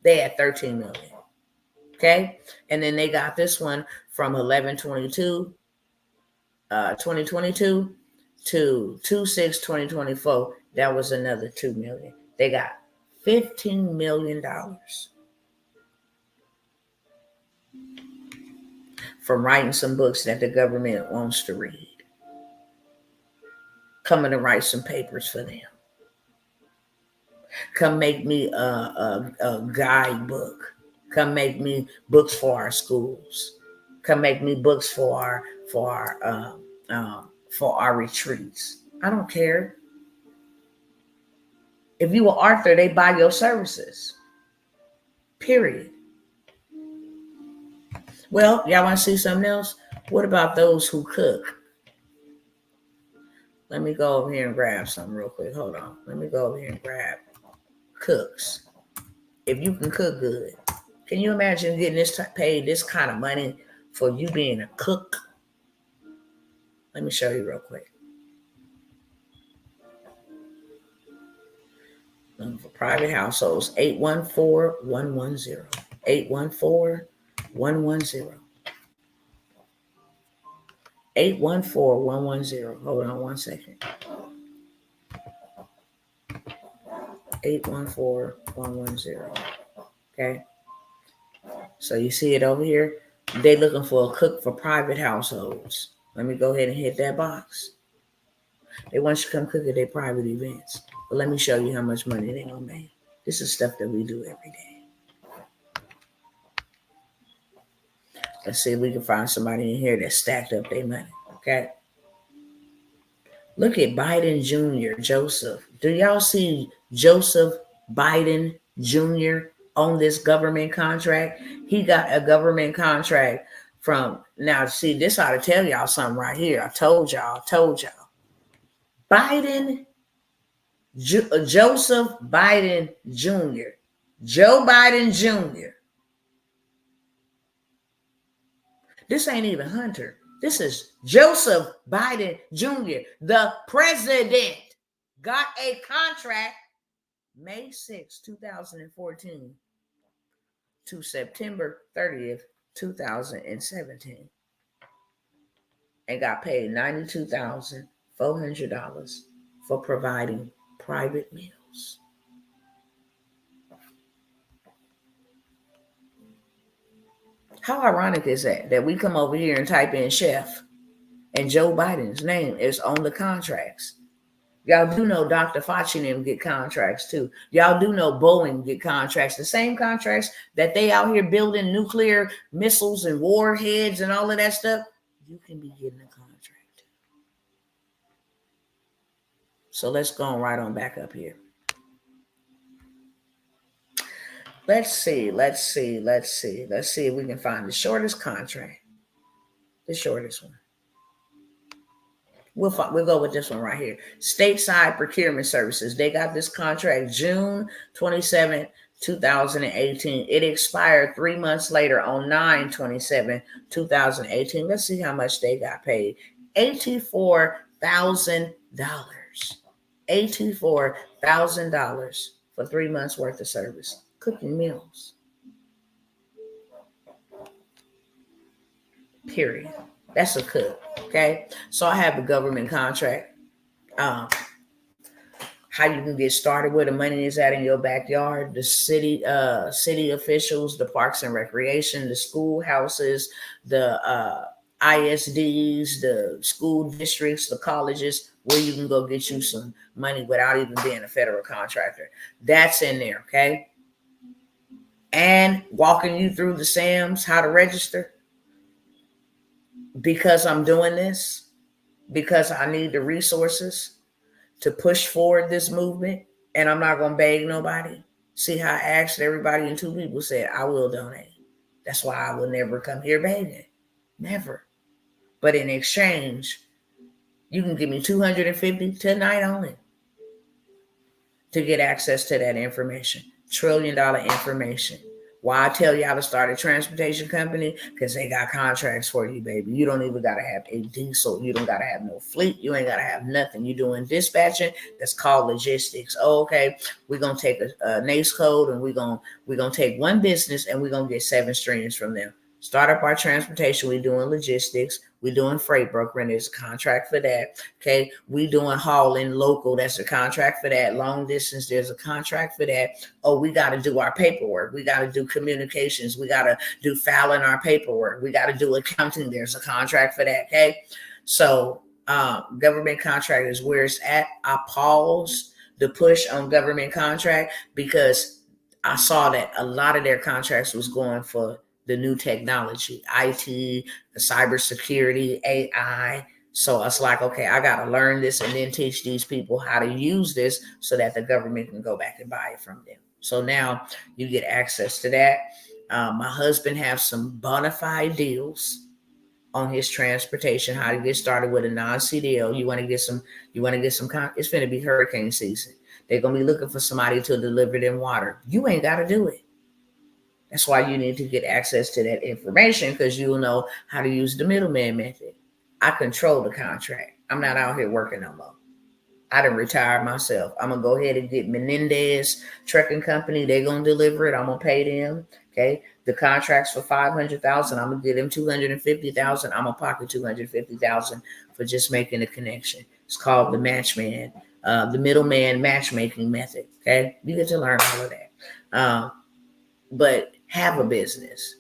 They had 13 million. Okay. And then they got this one from 11/22, 2022 to 2/6/2024. That was another 2 million. They got $15 million from writing some books that the government wants to read. Coming to write some papers for them. Come make me a guidebook. Come make me books for our schools. Come make me books for our retreats. I don't care. If you are Arthur, they buy your services. Period. Well, y'all want to see something else? What about those who cook? Let me go over here and grab something real quick. Hold on. Let me go over here and grab cooks. If you can cook good, can you imagine getting paid this kind of money for you being a cook? Let me show you real quick. For private households, 814-110. 814-110. 814-110. Hold on one second. 814-110. Okay. So you see it over here. They looking for a cook for private households. Let me go ahead and hit that box. They want you to come cook at their private events. But let me show you how much money they're going to make. This is stuff that we do every day. Let's see if we can find somebody in here that stacked up their money. Okay. Look at Biden Jr., Joseph. Do y'all see Joseph Biden Jr. on this government contract? He got a government contract from, now see, this ought to tell y'all something right here. I told y'all. Joseph Biden Jr. Joe Biden Jr. This ain't even Hunter. This is Joseph Biden Jr., the president, got a contract May 6, 2014 to September 30th, 2017, and got paid $92,400 for providing private meals. How ironic is that we come over here and type in chef and Joe Biden's name is on the contracts? Y'all do know Dr. Fauci and them get contracts too. Y'all do know Boeing get contracts, the same contracts that they out here building nuclear missiles and warheads and all of that stuff. You can be getting a contract. So let's go right on back up here. Let's see if we can find the shortest contract. The shortest one. We'll go with this one right here. Stateside Procurement Services. They got this contract June 27, 2018. It expired 3 months later on 9/27/2018. Let's see how much they got paid. $84,000. $84,000 for 3 months worth of service. Cooking meals. Period. That's a cook. Okay. So I have the government contract. How you can get started, where the money is at in your backyard, the city officials, the parks and recreation, the schoolhouses, the ISDs, the school districts, the colleges, where you can go get you some money without even being a federal contractor. That's in there. Okay. And walking you through the SAMs, how to register. Because I'm doing this, because I need the resources to push forward this movement, and I'm not going to beg nobody. See how I asked everybody and 2 people said, I will donate. That's why I will never come here begging. Never. But in exchange, you can give me $250 tonight only to get access to that information. $1 trillion information. Why I tell y'all to start a transportation company? Because they got contracts for you, baby. You don't even got to have a diesel. You don't got to have no fleet. You ain't got to have nothing. You're doing dispatching. That's called logistics. Oh, okay. We're going to take a NACE code and we're gonna take one business and we're going to get 7 streams from them. Start up our transportation. We're doing logistics. We're doing freight brokering. There's a contract for that. Okay. We doing hauling local. That's a contract for that. Long distance. There's a contract for that. Oh, we got to do our paperwork. We got to do communications. We got to do filing our paperwork. We got to do accounting. There's a contract for that. Okay. So government contract is where it's at. I paused the push on government contract because I saw that a lot of their contracts was going for the new technology, IT, the cybersecurity, AI. So it's like, okay, I got to learn this and then teach these people how to use this so that the government can go back and buy it from them. So now you get access to that. My husband has some bona fide deals on his transportation, how to get started with a non-CDL. You want to get some, it's going to be hurricane season. They're going to be looking for somebody to deliver them water. You ain't got to do it. That's why you need to get access to that information because you'll know how to use the middleman method. I control the contract. I'm not out here working no more. I done retired myself. I'm going to go ahead and get Menendez Trucking Company. They're going to deliver it. I'm going to pay them. Okay. The contract's for $500,000. I'm going to give them $250,000. I'm going to pocket $250,000 for just making a connection. It's called the matchman, the middleman matchmaking method. Okay. You get to learn all of that. But have a business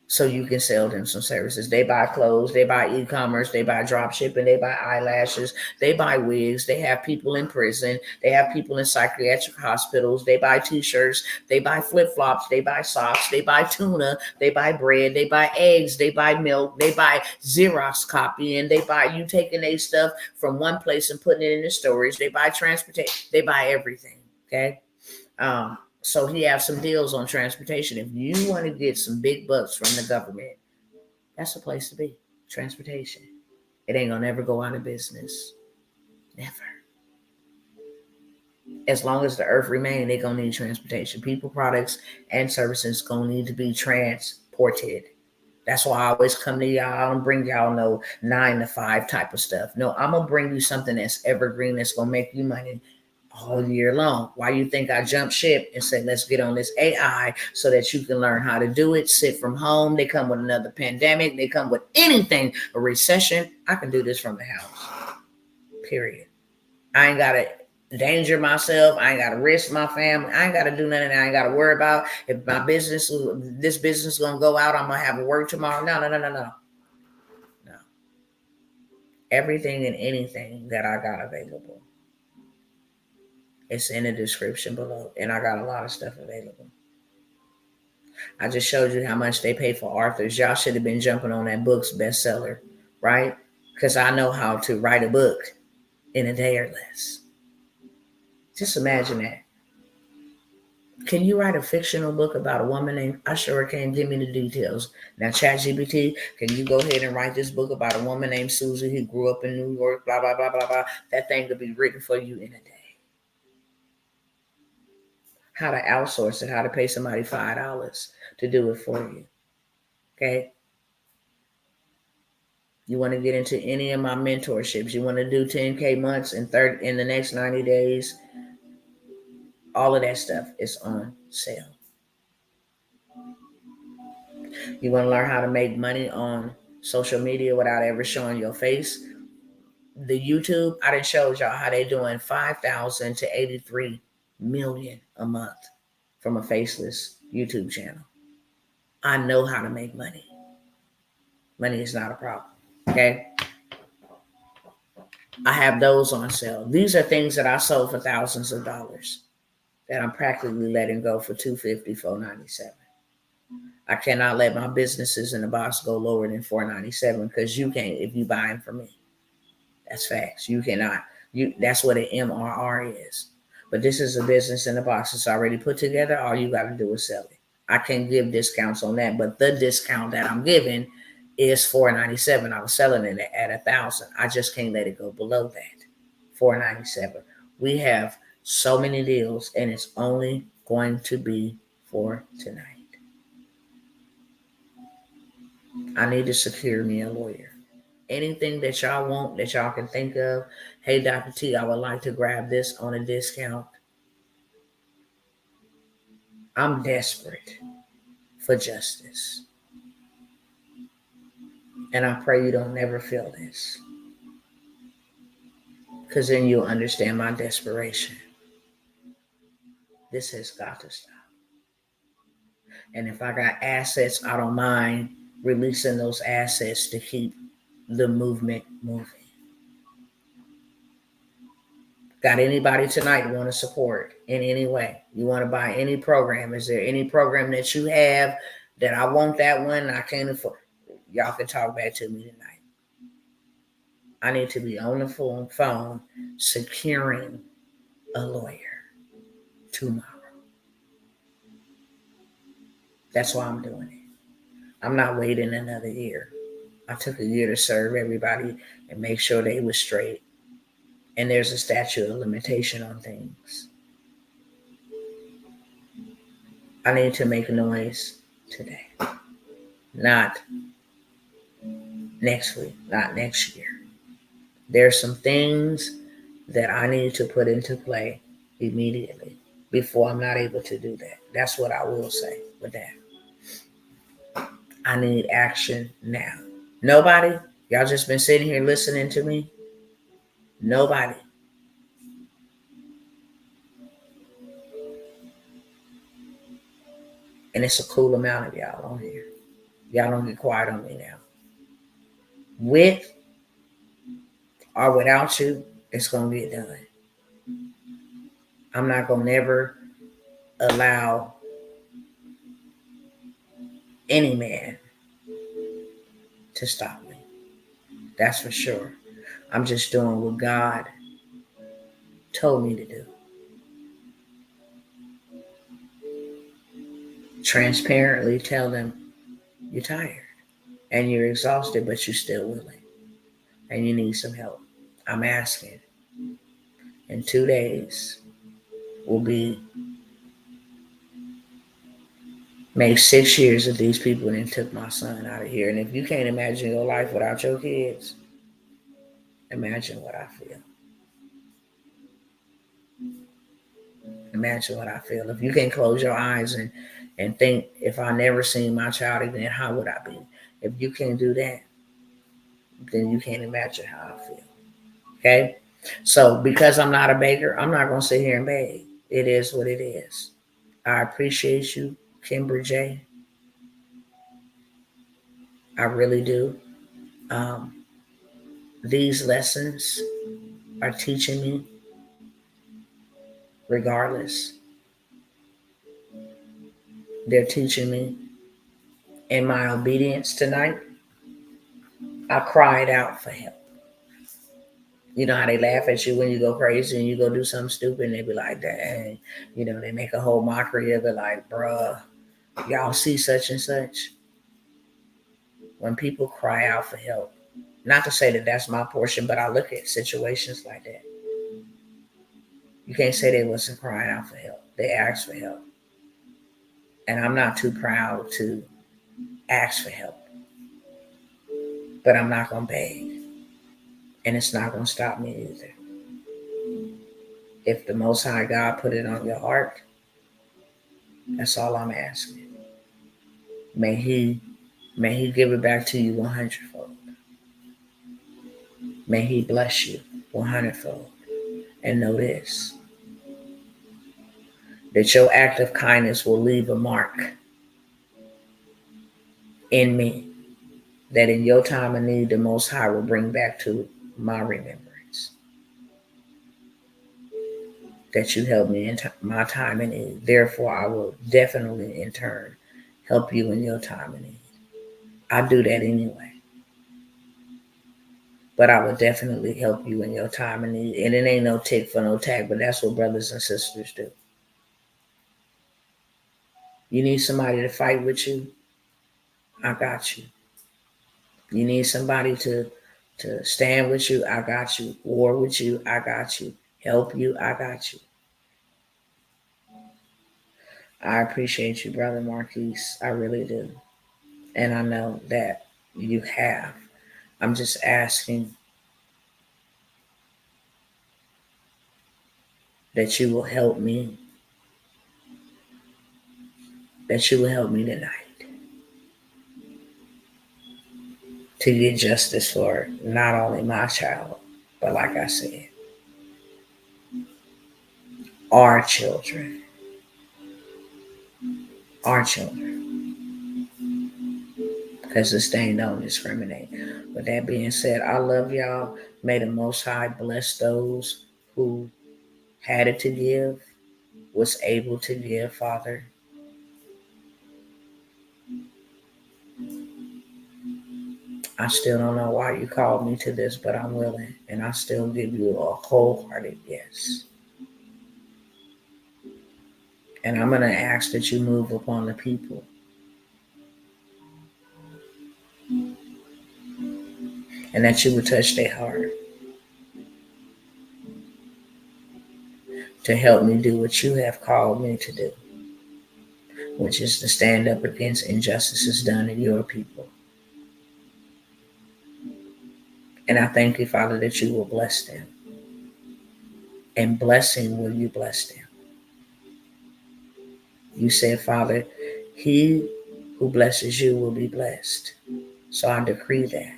so you can sell them some services. They buy clothes, they buy e-commerce, they buy drop shipping, they buy eyelashes, they buy wigs, they have people in prison, they have people in psychiatric hospitals, they buy t-shirts, they buy flip-flops, they buy socks, they buy tuna, they buy bread, they buy eggs, they buy milk, they buy Xerox copying, they buy you taking their stuff from one place and putting it in the storage, they buy transportation, they buy everything, okay? So he has some deals on transportation. If you want to get some big bucks from the government, that's the place to be. Transportation. It ain't gonna never go out of business. Never. As long as the earth remains, they're gonna need transportation. People, products, and services gonna need to be transported. That's why I always come to y'all. I don't bring y'all no 9 to 5 type of stuff. No, I'm gonna bring you something that's evergreen, that's gonna make you money all year long. Why you think I jumped ship and said, let's get on this AI so that you can learn how to do it, sit from home. They come with another pandemic. They come with anything, a recession. I can do this from the house, period. I ain't got to endanger myself. I ain't got to risk my family. I ain't got to do nothing. I ain't got to worry about if my business, this business is going to go out. I'm going to have to work tomorrow. No. Everything and anything that I got available, it's in the description below. And I got a lot of stuff available. I just showed you how much they pay for authors. Y'all should have been jumping on that book's bestseller, right? Because I know how to write a book in a day or less. Just imagine that. Can you write a fictional book about a woman named, I sure can, give me the details. Now, ChatGPT, can you go ahead and write this book about a woman named Susie who grew up in New York, blah, blah, blah, blah, blah. That thing could be written for you in a day. How to outsource it, how to pay somebody $5 to do it for you. Okay. You want to get into any of my mentorships. You want to do 10K months in the next 90 days. All of that stuff is on sale. You want to learn how to make money on social media without ever showing your face. The YouTube, I done showed y'all how they doing 5,000 to 83 million a month from a faceless YouTube channel. I know how to make money. Money is not a problem. Okay. I have those on sale. These are things that I sold for thousands of dollars that I'm practically letting go for $250, $497. I cannot let my businesses in the box go lower than $497 because you can't if you buying from me. That's facts. You cannot. That's what an MRR is. But this is a business in a box. It's already put together. All you got to do is sell it. I can't give discounts on that, but the discount that I'm giving is $497. I was selling it at $1,000. I just can't let it go below that. $497. We have so many deals, and it's only going to be for tonight. I need to secure me a lawyer. Anything that y'all want, that y'all can think of. Hey, Dr. T, I would like to grab this on a discount. I'm desperate for justice. And I pray you don't never feel this, because then you'll understand my desperation. This has got to stop. And if I got assets, I don't mind releasing those assets to keep the movement moving. Got anybody tonight want to support in any way? You want to buy any program? Is there any program that you have that I want that one, I can't afford? Y'all can talk back to me tonight. I need to be on the phone securing a lawyer tomorrow. That's why I'm doing it. I'm not waiting another year. I took a year to serve everybody and make sure they were straight. And there's a statute of limitation on things. I need to make noise today. Not next week, not next year. There's some things that I need to put into play immediately before I'm not able to do that. That's what I will say with that. I need action now. Nobody? Y'all just been sitting here listening to me? Nobody. And it's a cool amount of y'all on here. Y'all don't get quiet on me now. With or without you, it's going to get done. I'm not going to never allow any man to stop me. That's for sure. I'm just doing what God told me to do. Transparently tell them you're tired and you're exhausted, but you're still willing and you need some help. I'm asking. In 2 days will be maybe 6 years that these people then took my son out of here. And if you can't imagine your life without your kids, imagine what I feel. Imagine what I feel. If you can close your eyes and think, if I never seen my child again, how would I be? If you can't do that, then you can't imagine how I feel. Okay? So because I'm not a beggar, I'm not going to sit here and beg. It is what it is. I appreciate you, Kimber J. I really do. These lessons are teaching me regardless. They're teaching me. In my obedience tonight, I cried out for help. You know how they laugh at you when you go crazy and you go do something stupid and they be like, dang, you know, they make a whole mockery of it like, bruh, y'all see such and such. When people cry out for help, not to say that that's my portion, but I look at situations like that. You can't say they wasn't crying out for help. They asked for help. And I'm not too proud to ask for help. But I'm not going to beg. And it's not going to stop me either. If the Most High God put it on your heart, that's all I'm asking. May He give it back to you 100-fold. May He bless you 100-fold. And know this, that your act of kindness will leave a mark in me, that in your time of need, the Most High will bring back to my remembrance that you helped me in my time of need. Therefore, I will definitely, in turn, help you in your time of need. I do that anyway. But I would definitely help you in your time of need. And it ain't no tick for no tack, but that's what brothers and sisters do. You need somebody to fight with you? I got you. You need somebody to stand with you? I got you. War with you? I got you. Help you? I got you. I appreciate you, Brother Marquise. I really do. And I know that you have. I'm just asking that you will help me, that you will help me tonight to get justice for not only my child, but like I said, our children, our children, because this thing don't discriminate. With that being said, I love y'all. May the Most High bless those who had it to give, was able to give, Father. I still don't know why you called me to this, but I'm willing, and I still give you a wholehearted yes. And I'm going to ask that you move upon the people, and that you would touch their heart to help me do what you have called me to do, which is to stand up against injustices done in your people. And I thank you, Father, that you will bless them. And blessing will you bless them. You said, Father, he who blesses you will be blessed. So I decree that.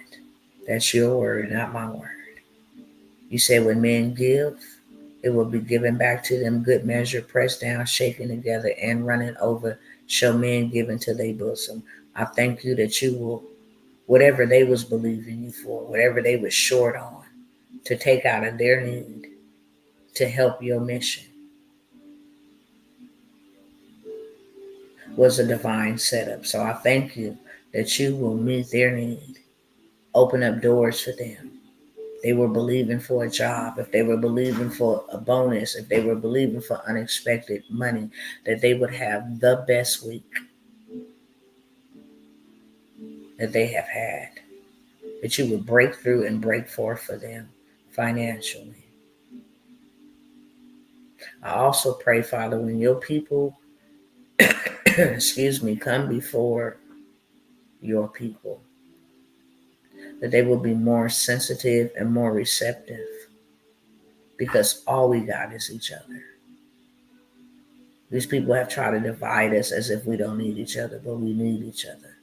That's your word, not my word. You said when men give, it will be given back to them, good measure, pressed down, shaken together, and running over, shall men give into their bosom. I thank you that you will, whatever they was believing you for, whatever they was short on, to take out of their need, to help your mission, was a divine setup. So I thank you that you will meet their need, open up doors for them. They were believing for a job, if they were believing for a bonus, if they were believing for unexpected money, that they would have the best week that they have had, that you would break through and break forth for them financially. I also pray, Father, when your people, excuse me, come before your people, that they will be more sensitive and more receptive, because all we got is each other. These people have tried to divide us as if we don't need each other, but we need each other.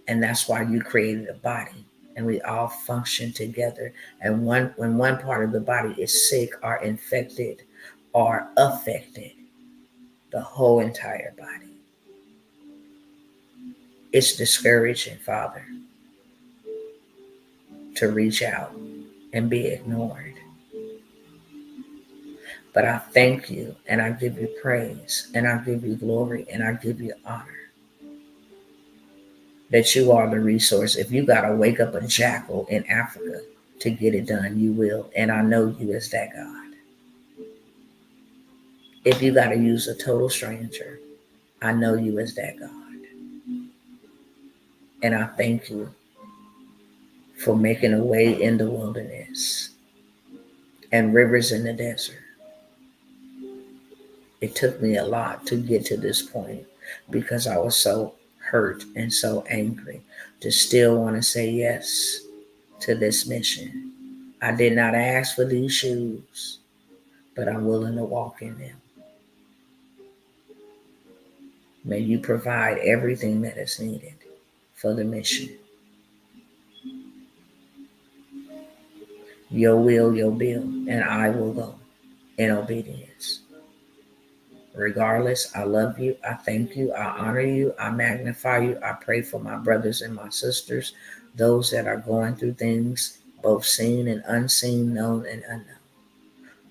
And that's why you created a body, and we all function together. And when one part of the body is sick or infected or affected, the whole entire body. It's discouraging, Father, to reach out and be ignored. But I thank you, and I give you praise, and I give you glory, and I give you honor that you are the resource. If you got to wake up a jackal in Africa to get it done, you will. And I know you as that God. If you got to use a total stranger, I know you as that God. And I thank you for making a way in the wilderness and rivers in the desert. It took me a lot to get to this point because I was so hurt and so angry to still want to say yes to this mission. I did not ask for these shoes, but I'm willing to walk in them. May you provide everything that is needed for the mission. Your will, your bill, and I will go in obedience. Regardless, I love you. I thank you. I honor you. I magnify you. I pray for my brothers and my sisters, those that are going through things, both seen and unseen, known and unknown.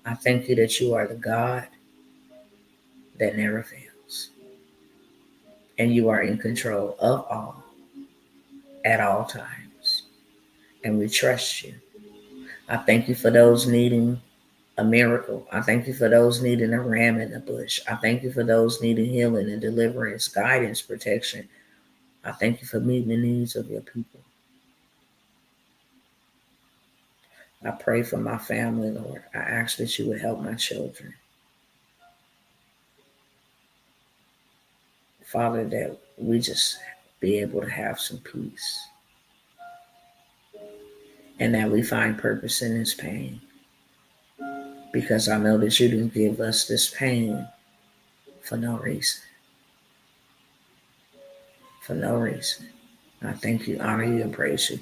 I thank you that you are the God that never fails. And you are in control of all at all times. and we trust you. I thank you for those needing a miracle. I thank you for those needing a ram in the bush. I thank you for those needing healing and deliverance, guidance, protection. I thank you for meeting the needs of your people. I pray for my family, Lord. I ask that you would help my children. Father, that we just be able to have some peace and that we find purpose in this pain. Because I know that you didn't give us this pain for no reason. For no reason. I thank you, honor you, and praise you.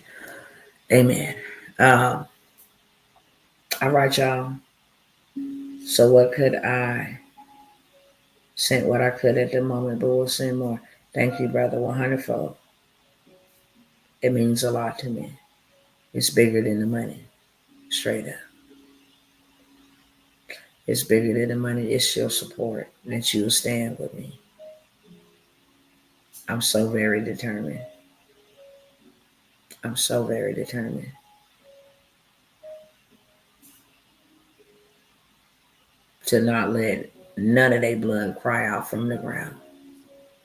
Amen. All right, y'all. So what could I sent what I could at the moment, but we'll send more. Thank you, brother, 100-fold. It means a lot to me. It's bigger than the money, straight up. It's bigger than the money. It's your support that you'll stand with me. I'm so very determined. I'm so very determined to not let none of their blood cry out from the ground.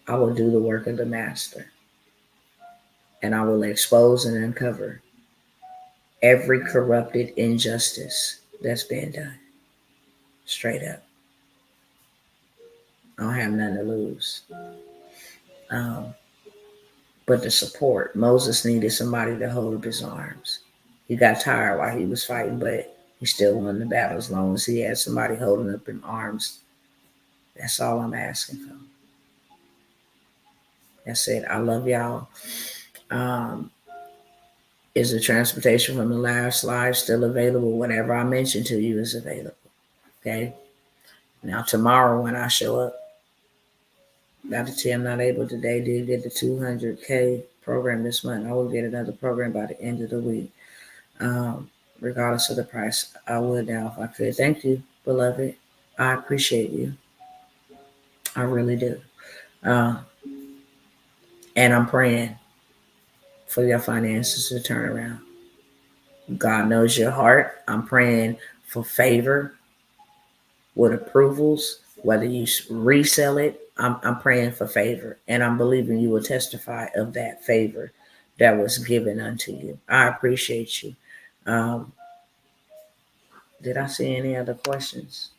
I will do the work of the master, and I will expose and uncover every corrupted injustice that's been done. Straight up. I don't have nothing to lose. But the support, Moses needed somebody to hold up his arms. He got tired while he was fighting, but he still won the battle as long as he had somebody holding up his arms. That's all I'm asking for. That's it. I love y'all. Is the transportation from the last live still available? Whatever I mentioned to you is available. Okay. Now tomorrow when I show up, Dr. T, I'm not able today. Did get the 200K program this month. I will get another program by the end of the week. Regardless of the price, I would now if I could. Thank you, beloved. I appreciate you. I really do. Uh, and I'm praying for your finances to turn around. God knows your heart. I'm praying for favor with approvals, whether you resell it. I'm praying for favor, and I'm believing you will testify of that favor that was given unto you. I appreciate you. Did I see any other questions?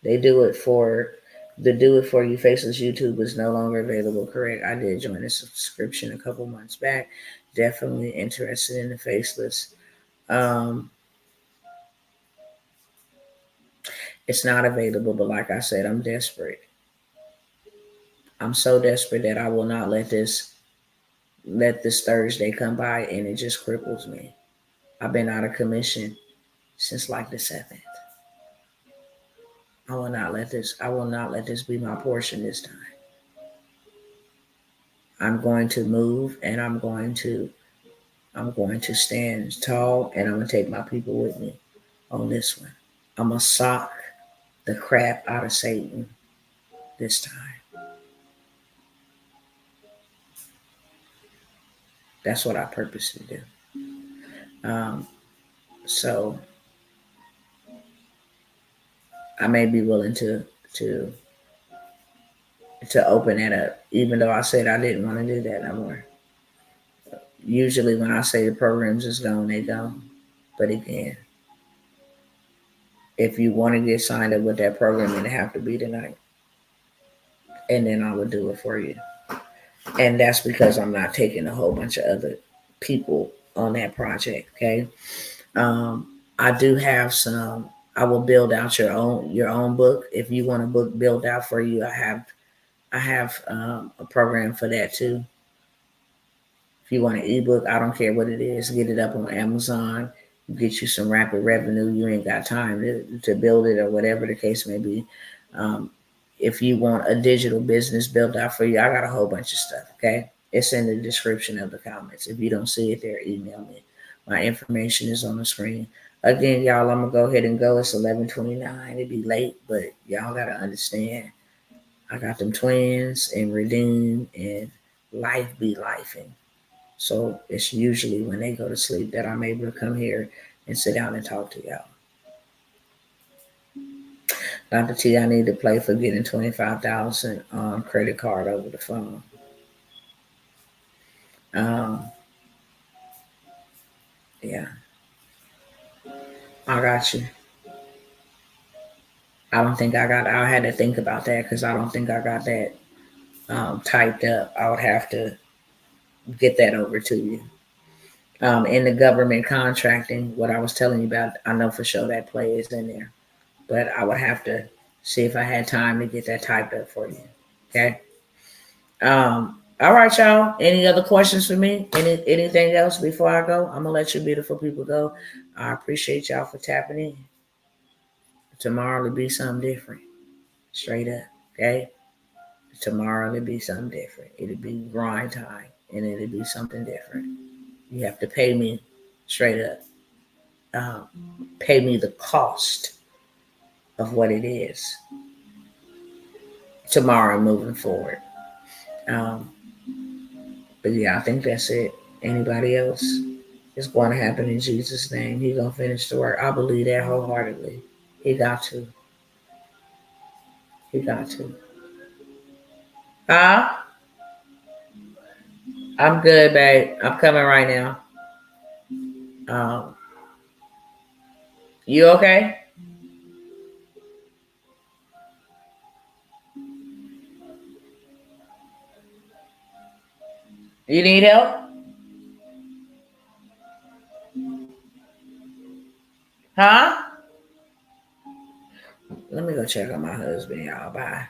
They do it for the Do It For You Faceless YouTube is no longer available, correct? I did join a subscription a couple months back. Definitely interested in the Faceless. It's not available, but like I said, I'm desperate. I'm so desperate that I will not let this Thursday come by and it just cripples me. I've been out of commission since like the 7th. I will not let this be my portion this time. I'm going to move and I'm going to stand tall and I'm going to take my people with me on this one. I'm going to sock the crap out of Satan this time. That's what I purpose to do. So I may be willing to open that up, even though I said I didn't want to do that no more. Usually when I say the programs is gone, they gone. But again, if you want to get signed up with that program, it'll have to be tonight. And then I will do it for you. And that's because I'm not taking a whole bunch of other people on that project. Okay. I do have some. I will build out your own book. If you want a book built out for you, I have a program for that too. If you want an ebook, I don't care what it is, get it up on Amazon, get you some rapid revenue. You ain't got time to build it or whatever the case may be. If you want a digital business built out for you, I got a whole bunch of stuff. Okay. It's in the description of the comments. If you don't see it there, email me. My information is on the screen. Again, y'all, I'm going to go ahead and go. It's 11:29. It'd be late, but y'all got to understand. I got them twins and Redeem and life be lifing. So it's usually when they go to sleep that I'm able to come here and sit down and talk to y'all. Dr. T, I need to play for getting 25,000 credit card over the phone. Yeah, I got you. I don't think I got. I had to think about that because I don't think I got that typed up. I would have to get that over to you. In the government contracting, what I was telling you about, I know for sure that play is in there, but I would have to see if I had time to get that typed up for you. Okay. All right, y'all. Any other questions for me? Anything else before I go? I'm gonna let you beautiful people go. I appreciate y'all for tapping in. Tomorrow will be something different. Straight up. Okay. Tomorrow it'll be something different. It'll be grind time and it'll be something different. You have to pay me straight up. Pay me the cost of what it is tomorrow moving forward. Um, but yeah, I think that's it. Anybody else? It's going to happen in Jesus' name. He's going to finish the work. I believe that wholeheartedly. He got to. He got to. Huh? I'm good, babe. I'm coming right now. Um, you okay? You need help? Huh? Let me go check on my husband, y'all. Bye.